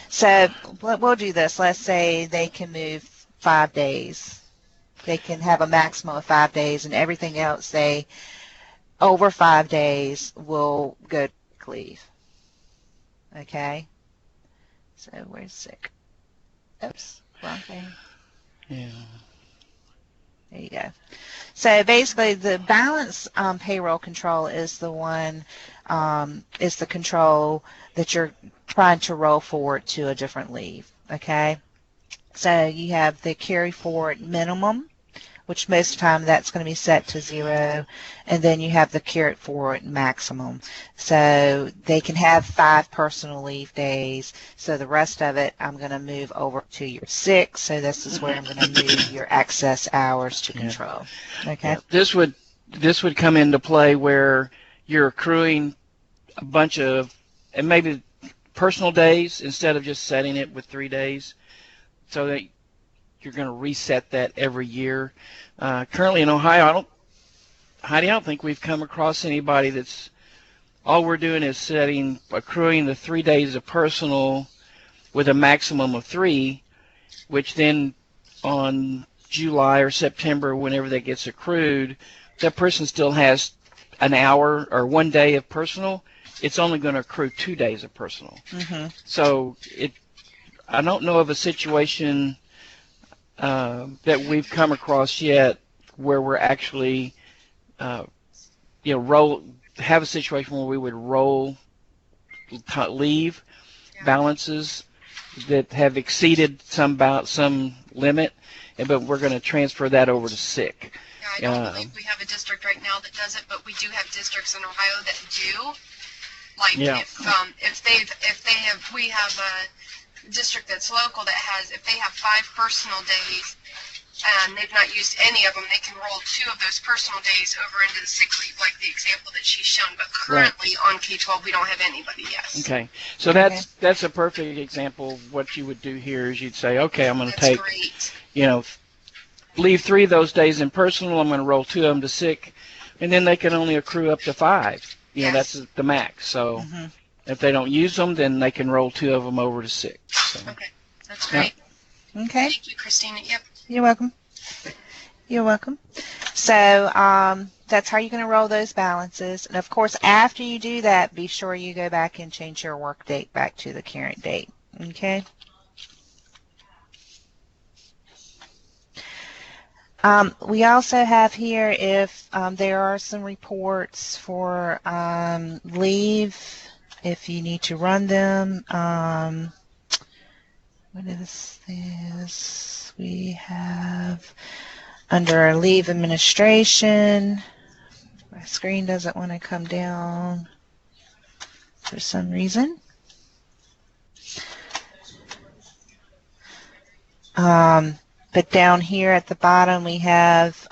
So we'll do this. Let's say they can move 5 days. They can have a maximum of 5 days, and everything else they over 5 days will go to leave. Okay. So where's sick? Oops, wrong thing. Yeah. There you go. So basically, the balance payroll control is the one, is the control that you're trying to roll forward to a different leave. Okay. So you have the carry forward minimum, which most of the time that's going to be set to 0, and then you have the carry forward maximum. So they can have 5 personal leave days, so the rest of it I'm going to move over to your 6, so this is where I'm going to move your excess hours to control. Okay. Yeah. This would come into play where you're accruing a bunch of, and maybe personal days instead of just setting it with 3 days, so that you're going to reset that every year. Currently in Ohio, I don't think we've come across anybody that's, all we're doing is accruing the 3 days of personal with a maximum of 3, which then on July or September, whenever that gets accrued, that person still has an hour or 1 day of personal. It's only going to accrue 2 days of personal. Mm-hmm. So I don't know of a situation that we've come across yet where we're actually, have a situation where we would roll leave balances that have exceeded some limit, but we're going to transfer that over to sick. Yeah, I don't believe we have a district right now that does it, but we do have districts in Ohio that do. Like we have a district that's local that has, if they have 5 personal days and they've not used any of them, they can roll 2 of those personal days over into the sick leave, like the example that she's shown. But currently on K-12, we don't have anybody yet. Okay, so that's a perfect example. What you would do here is you'd say, okay, I'm going to take, leave 3 of those days in personal. I'm going to roll 2 of them to sick, and then they can only accrue up to 5. That's the max. So if they don't use them, then they can roll 2 of them over to sick. So. Okay, that's great. Okay. Thank you, Christina. Yep. You're welcome. You're welcome. So that's how you're going to roll those balances. And of course, after you do that, be sure you go back and change your work date back to the current date. Okay. We also have here if there are some reports for leave, if you need to run them. What is this? We have under our leave administration. My screen doesn't want to come down for some reason. But down here at the bottom we have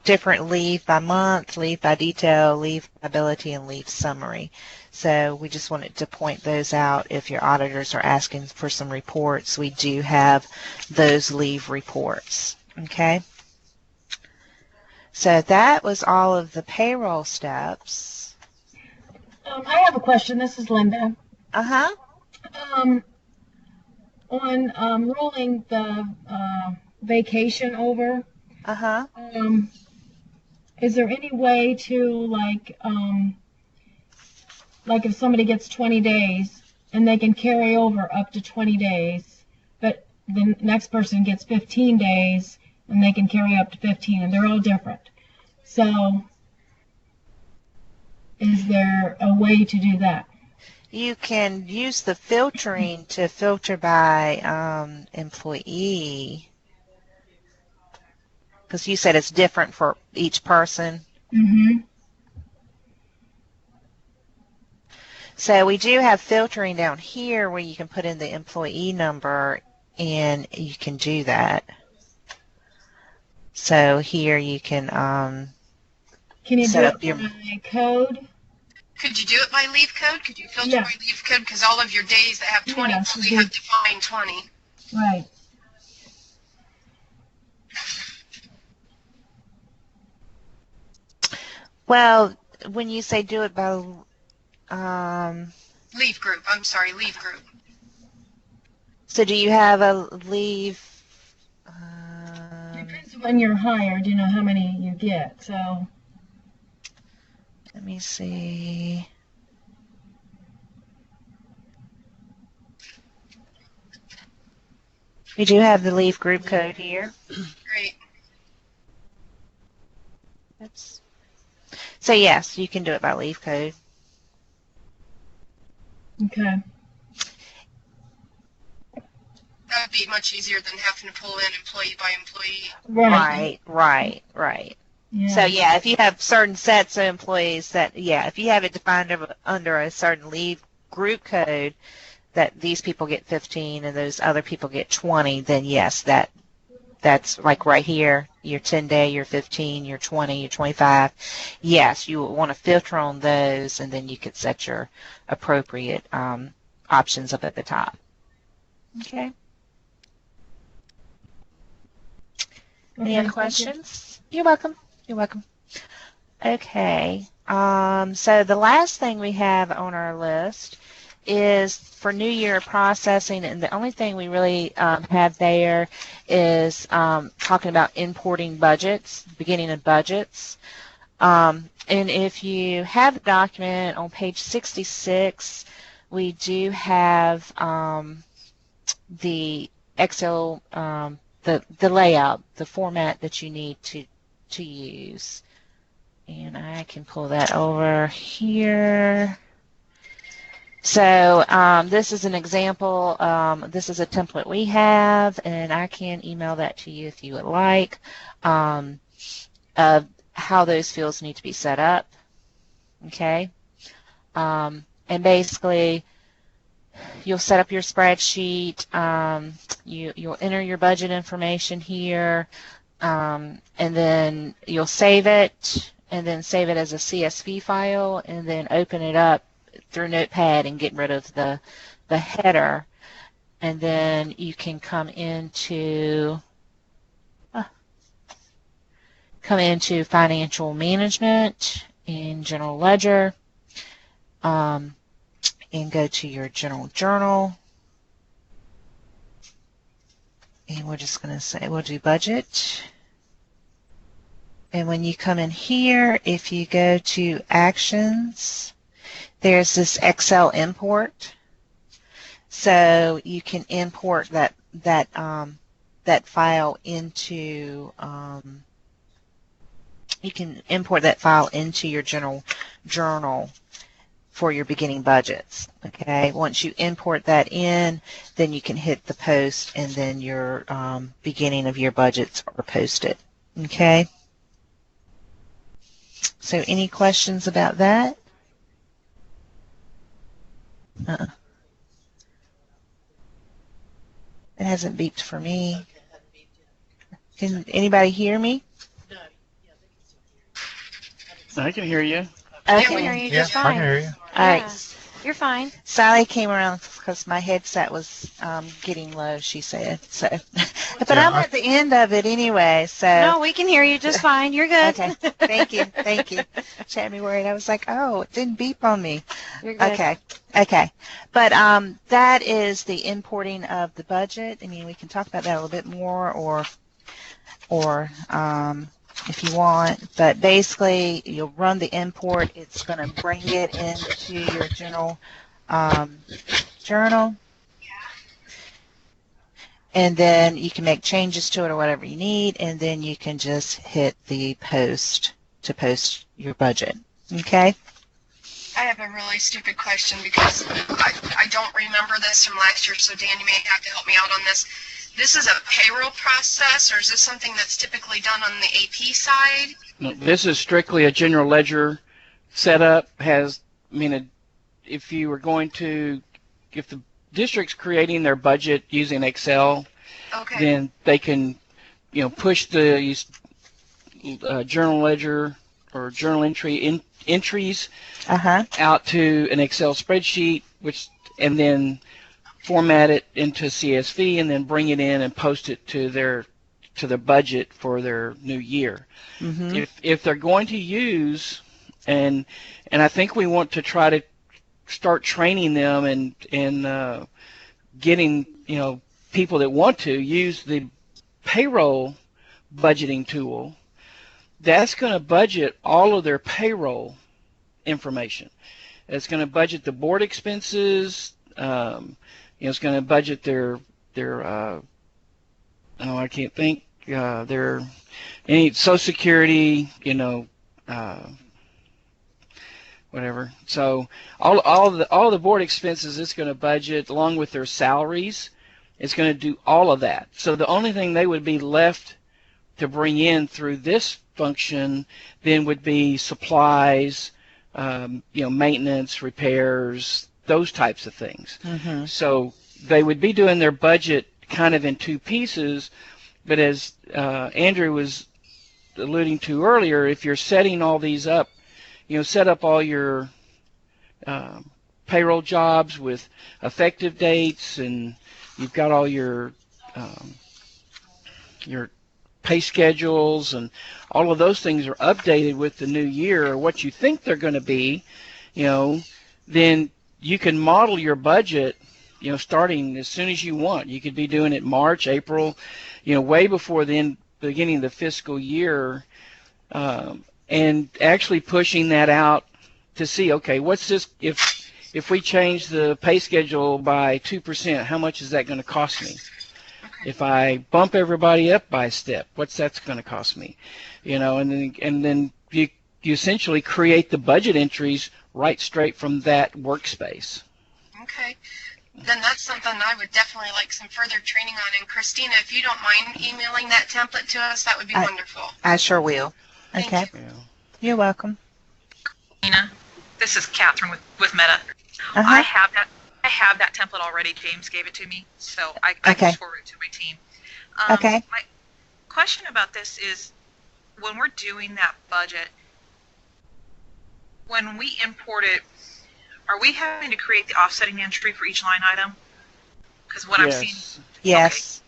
different leave by month, leave by detail, leave by ability, and leave summary. So we just wanted to point those out. If your auditors are asking for some reports, we do have those leave reports. Okay. So that was all of the payroll steps. I have a question. This is Linda. Uh-huh. On rolling the vacation over, Uh-huh. is there any way to like if somebody gets 20 days and they can carry over up to 20 days, but the next person gets 15 days and they can carry up to 15, and they're all different. So, is there a way to do that? You can use the filtering to filter by employee, because you said it's different for each person. Mm-hmm. So we do have filtering down here where you can put in the employee number, and you can do that. So here you can you set do up it your by code? Could you do it by leave code? Could you filter Yeah. by leave code? Because all of your days that have 20 Yes, only you have defined 20. Right. Well, when you say do it by Leave group. I'm sorry, leave group. so do you have a leave? Depends when you're hired, you know, how many you get. So, Let me see. We do have the leave group code here. Great. So yes, you can do it by leave code. okay. That would be much easier than having to pull in employee by employee. Right. Yeah. So yeah, if you have certain sets of employees if you have it defined under a certain leave group code that these people get 15 and those other people get 20, then yes, that's like right here, your 10-day, your 15, your 20, your 25. Yes, you will want to filter on those, and then you could set your appropriate options up at the top. Okay. Any other questions? You're welcome. You're welcome. Okay. So the last thing we have on our list is for New Year processing, and the only thing we really have there is talking about importing budgets, beginning of budgets. And if you have the document on page 66, we do have the Excel, the layout, the format that you need to use. And I can pull that over here. So this is an example. This is a template we have, and I can email that to you if you would like, of how those fields need to be set up. Okay. And basically, you'll set up your spreadsheet. You'll enter your budget information here, and then you'll save it, and then save it as a CSV file, and then open it up through Notepad and get rid of the header, and then you can come into financial management in general ledger, and go to your general journal, and we're just going to say we'll do budget. And when you come in here, if you go to actions, there's this Excel import. So you can import that file into your general journal for your beginning budgets. Okay. Once you import that in, then you can hit the post, and then your beginning of your budgets are posted. Okay. So any questions about that? It hasn't beeped for me. Can anybody hear me? I can hear you. I Okay. can hear you Yeah, just I fine. can hear you. All right. Yeah, you're fine. Sally came around because my headset was getting low, she said. So, but Yeah, I'm at the end of it anyway. So. No, we can hear you just fine. You're good. Okay. Thank you. Thank you. She had me worried. I was like, oh, it didn't beep on me. You're good. Okay. Okay. But that is the importing of the budget. I mean, we can talk about that a little bit more, or if you want. But basically, you'll run the import. It's going to bring it into your general journal. and then you can make changes to it or whatever you need, and then you can just hit the post to post your budget. Okay? I have a really stupid question because I don't remember this from last year, so Dan, you may have to help me out on this. This is a payroll process, or is this something that's typically done on the AP side? No, this is strictly a general ledger setup. If you were going to, if the district's creating their budget using Excel, Okay. then they can, push the journal ledger or journal entries out to an Excel spreadsheet, and then format it into CSV, and then bring it in and post it to the budget for their new year. Mm-hmm. If they're going to use, and I think we want to try to start training them and getting people that want to use the payroll budgeting tool. That's going to budget all of their payroll information. It's going to budget the board expenses. It's going to budget their I can't think, their any Social Security, whatever. So all the board expenses it's going to budget along with their salaries. It's going to do all of that. So the only thing they would be left to bring in through this function then would be supplies, maintenance, repairs, those types of things. Mm-hmm. So they would be doing their budget kind of in two pieces, but as Andrew was alluding to earlier, if you're setting all these up, set up all your payroll jobs with effective dates, and you've got all your pay schedules, and all of those things are updated with the new year, or what you think they're going to be, then you can model your budget, starting as soon as you want. You could be doing it March, April, way before the beginning of the fiscal year, and actually pushing that out to see, okay, what's this, if we change the pay schedule by 2%, how much is that going to cost me? If I bump everybody up by a step, what's that's going to cost me? And then you essentially create the budget entries right straight from that workspace. Okay. Then that's something I would definitely like some further training on. And Christina, if you don't mind emailing that template to us, that would be wonderful. I sure will. Thank Okay. you. Yeah. You're welcome. Christina, this is Catherine with Meta. Uh-huh. I have that template already. James gave it to me, so I Okay. can just forward it to my team. Okay. My question about this is, when we're doing that budget, when we import it, are we having to create the offsetting entry for each line item? Because what I'm seeing. Yes.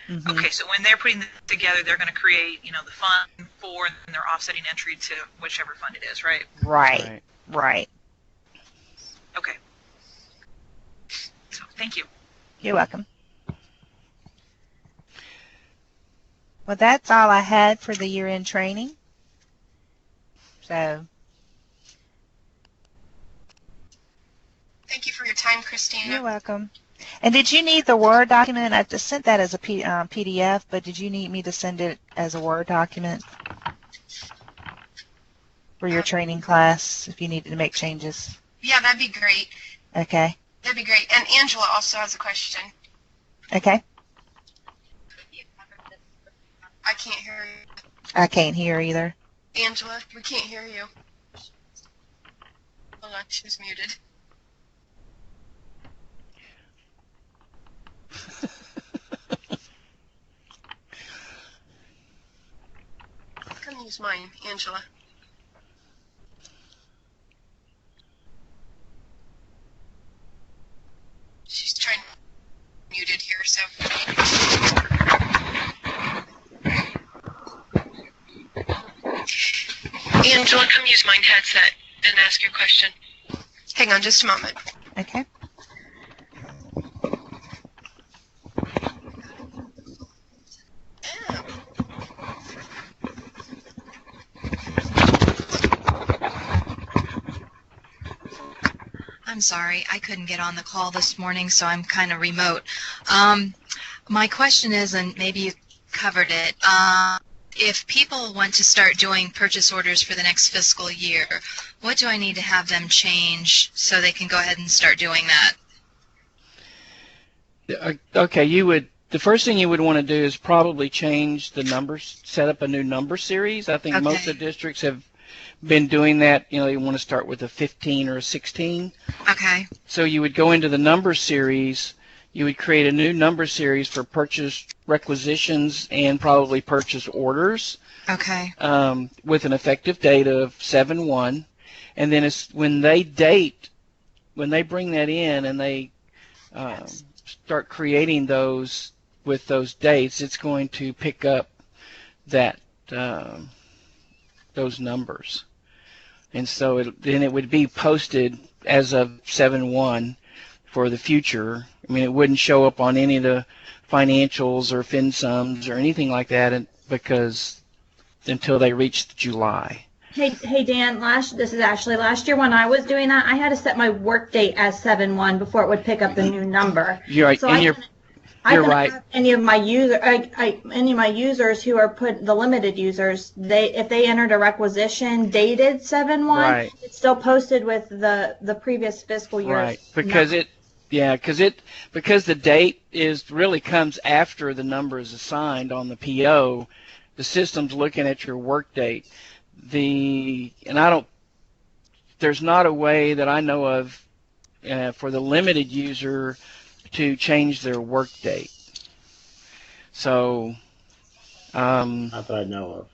Mm-hmm. Okay, so when they're putting this together, they're going to create, the fund for and their offsetting entry to whichever fund it is, right? Right. Okay. So, thank you. You're welcome. Well, that's all I had for the year-end training. So. Thank you for your time, Christina. You're welcome. And did you need the Word document? I just sent that as a PDF, but did you need me to send it as a Word document for your training class if you needed to make changes? Yeah, that'd be great. Okay. That'd be great. And Angela also has a question. Okay. I can't hear you. I can't hear either. Angela, we can't hear you. Hold on, she's muted. Come use mine, Angela. She's trying muted here, so. Angela, come use mine headset and ask your question. Hang on just a moment. Okay. I'm sorry, I couldn't get on the call this morning, so I'm kind of remote. My question is, and maybe you covered it, if people want to start doing purchase orders for the next fiscal year, what do I need to have them change so they can go ahead and start doing that? Okay, the first thing you would want to do is probably change the numbers, set up a new number series. I think most of the districts have been doing that. You know, you want to start with a 15 or a 16. Okay. So you would go into the number series. You would create a new number series for purchase requisitions and probably purchase orders. Okay. With an effective date of 7/1, and then when they bring that in and they start creating those with those dates, it's going to pick up that those numbers, and so then it would be posted as of 7/1 for the future. I mean, it wouldn't show up on any of the financials or FinSums or anything like that, because until they reached July. Hey Dan, this is Ashley. Last year when I was doing that, I had to set my work date as 7/1 before it would pick up the new number. You're right, so and you're right. Any of my users who are the limited users, if they entered a requisition dated 7/1, right, it's still posted with the previous fiscal year. Right, because because the date really comes after the number is assigned on the PO. The system's looking at your work date. There's not a way that I know of for the limited user to change their work date. So, not that I know of.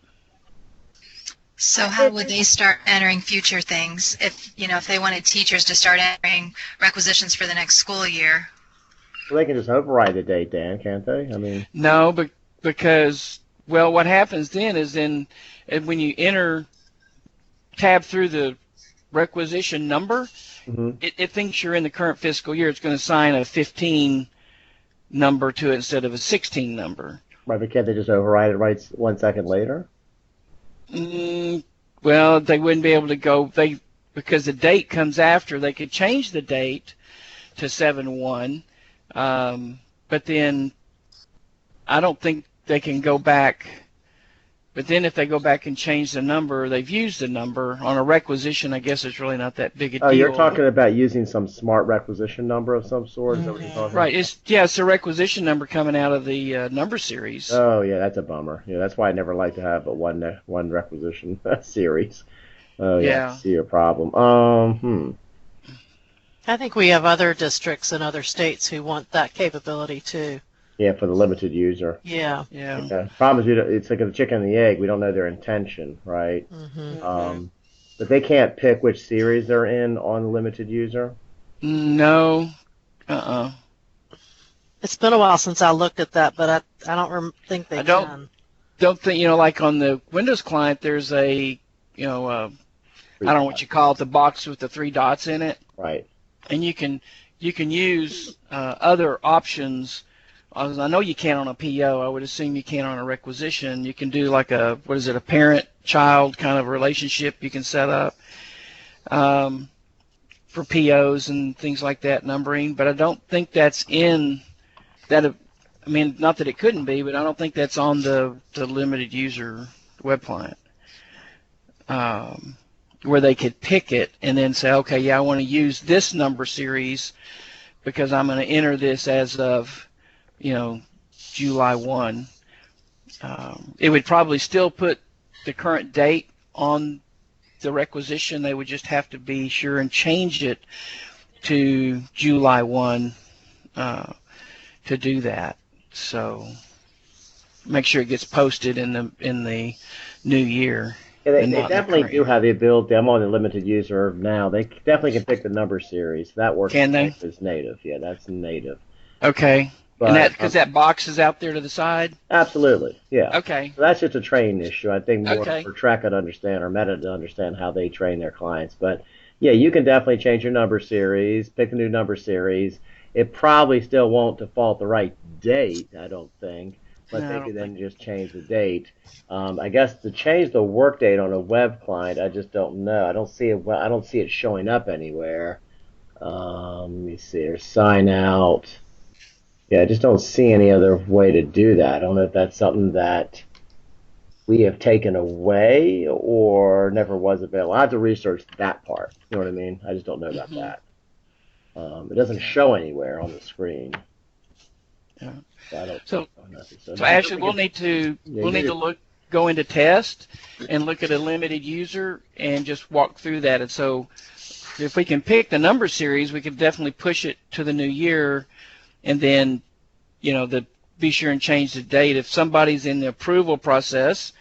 So how would they start entering future things if they wanted teachers to start entering requisitions for the next school year? Well, they can just override the date, Dan, can't they? I mean, no, because what happens then is when you tab through the requisition number, it thinks you're in the current fiscal year. It's going to assign a 15 number to it instead of a 16 number. Right, but can't they just override it right 1 second later? Well, they wouldn't be able to go. Because the date comes after. They could change the date to 7/1, but then I don't think they can go back. But then if they go back and change the number, they've used the number on a requisition. I guess it's really not that big a deal. Oh, you're talking about using some smart requisition number of some sort? Is that what you're talking right. about? It's a requisition number coming out of the number series. Oh, yeah, that's a bummer. Yeah, that's why I never like to have but one requisition series. Oh, yeah. I see your problem. I think we have other districts in other states who want that capability too. Yeah, for the limited user. Yeah. Problem is, it's like the chicken and the egg. We don't know their intention, right? But they can't pick which series they're in on the limited user? No. It's been a while since I looked at that, but I don't think they can. Don't think, like on the Windows client, there's a, I don't know what you call it, the box with the 3 dots in it. Right. And you can use other options. I know you can on a PO. I would assume you can on a requisition. You can do like a parent-child kind of relationship you can set up for POs and things like that, numbering. But I don't think that's in that. I mean, not that it couldn't be, but I don't think that's on the limited user web client where they could pick it and then say, okay, yeah, I want to use this number series because I'm going to enter this as of July 1. It would probably still put the current date on the requisition. They would just have to be sure and change it to July 1 to do that. So make sure it gets posted in the new year. Yeah, they definitely do have the ability. I'm on the limited user now. They definitely can pick the number series. That works. Can they? It's native. Yeah, that's native. Okay. But, and that because that box is out there to the side? Absolutely, yeah. Okay. So that's just a training issue. I think more for Trek to understand or Meta to understand how they train their clients. But, yeah, you can definitely change your number series, pick a new number series. It probably still won't default the right date, I don't think. But they could then just change the date. I guess to change the work date on a web client, I just don't know. I don't see it showing up anywhere. Let me see. There's sign out. Yeah, I just don't see any other way to do that. I don't know if that's something that we have taken away or never was available. I have to research that part. You know what I mean? I just don't know about that. It doesn't show anywhere on the screen. Yeah. So I don't So, know nothing. So actually, we'll need to go into test and look at a limited user and just walk through that. And so, if we can pick the number series, we can definitely push it to the new year, and then, be sure and change the date. If somebody's in the approval process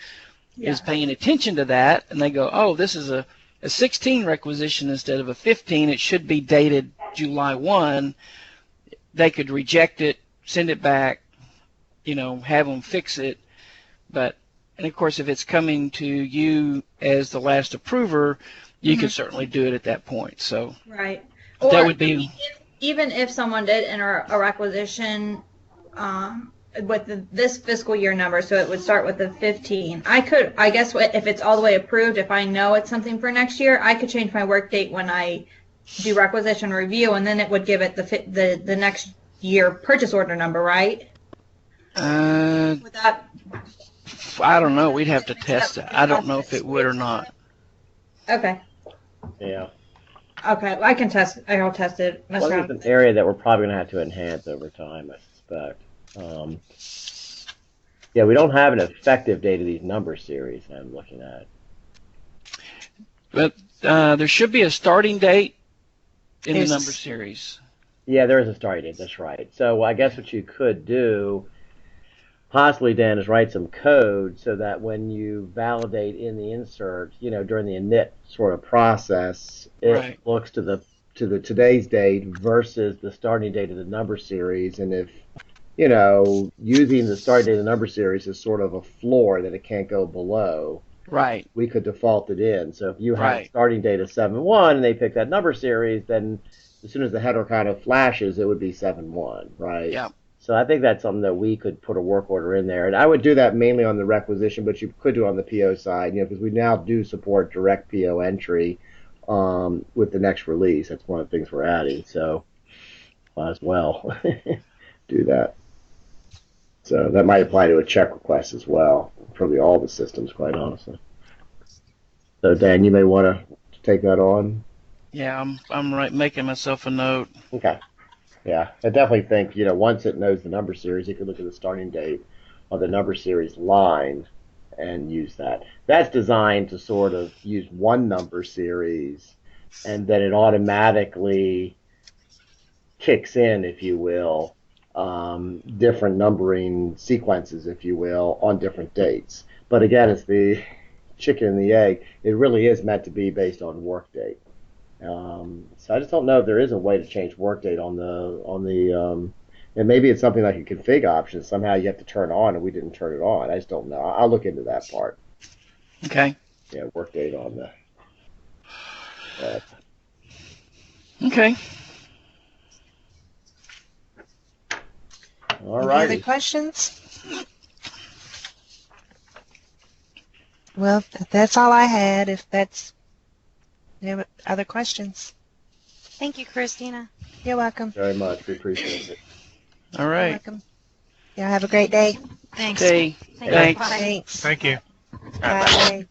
is paying attention to that, and they go, oh, this is a 16 requisition instead of a 15, it should be dated July 1, they could reject it, send it back, have them fix it. And of course, if it's coming to you as the last approver, you can certainly do it at that point. So right. That would be even if someone did enter a requisition with this fiscal year number, so it would start with the 15. I guess if it's all the way approved, if I know it's something for next year, I could change my work date when I do requisition review, and then it would give it the next year purchase order number, right? Would that? I don't know. We'd have to test it. I don't know if it would or not. Okay. Yeah. Okay, I can test. I'll test it. Well, it's an area that we're probably going to have to enhance over time, I suspect. Yeah, we don't have an effective date of these number series I'm looking at. But there should be a starting date in the number series. Yeah, there is a starting date. That's right. So I guess what you could do, possibly, Dan, is write some code so that when you validate in the insert, during the init sort of process, it looks to the today's date versus the starting date of the number series. And if using the starting date of the number series is sort of a floor that it can't go below, right? We could default it in. So if you have a starting date of 7/1 and they pick that number series, then as soon as the header kind of flashes, it would be 7/1, right? Yeah. So I think that's something that we could put a work order in there. And I would do that mainly on the requisition, but you could do it on the PO side, because we now do support direct PO entry with the next release. That's one of the things we're adding. So might as well do that. So that might apply to a check request as well, probably all the systems, quite honestly. So Dan, you may want to take that on. Yeah, I'm making myself a note. Okay. Yeah, I definitely think, once it knows the number series, you could look at the starting date on the number series line and use that. That's designed to sort of use one number series, and then it automatically kicks in, if you will, different numbering sequences, if you will, on different dates. But again, it's the chicken and the egg. It really is meant to be based on work date. So I just don't know if there is a way to change work date on the and maybe it's something like a config option. Somehow you have to turn on, and we didn't turn it on. I just don't know. I'll look into that part. Okay. Yeah, work date on the. Okay. All right. Any other questions? Well, that's all I had. If that's other questions. Thank you, Christina. You're welcome. Very much. We appreciate it. All right. You're welcome. Y'all have a great day. Thanks. Okay. Thanks. Thanks. Thank you. Bye.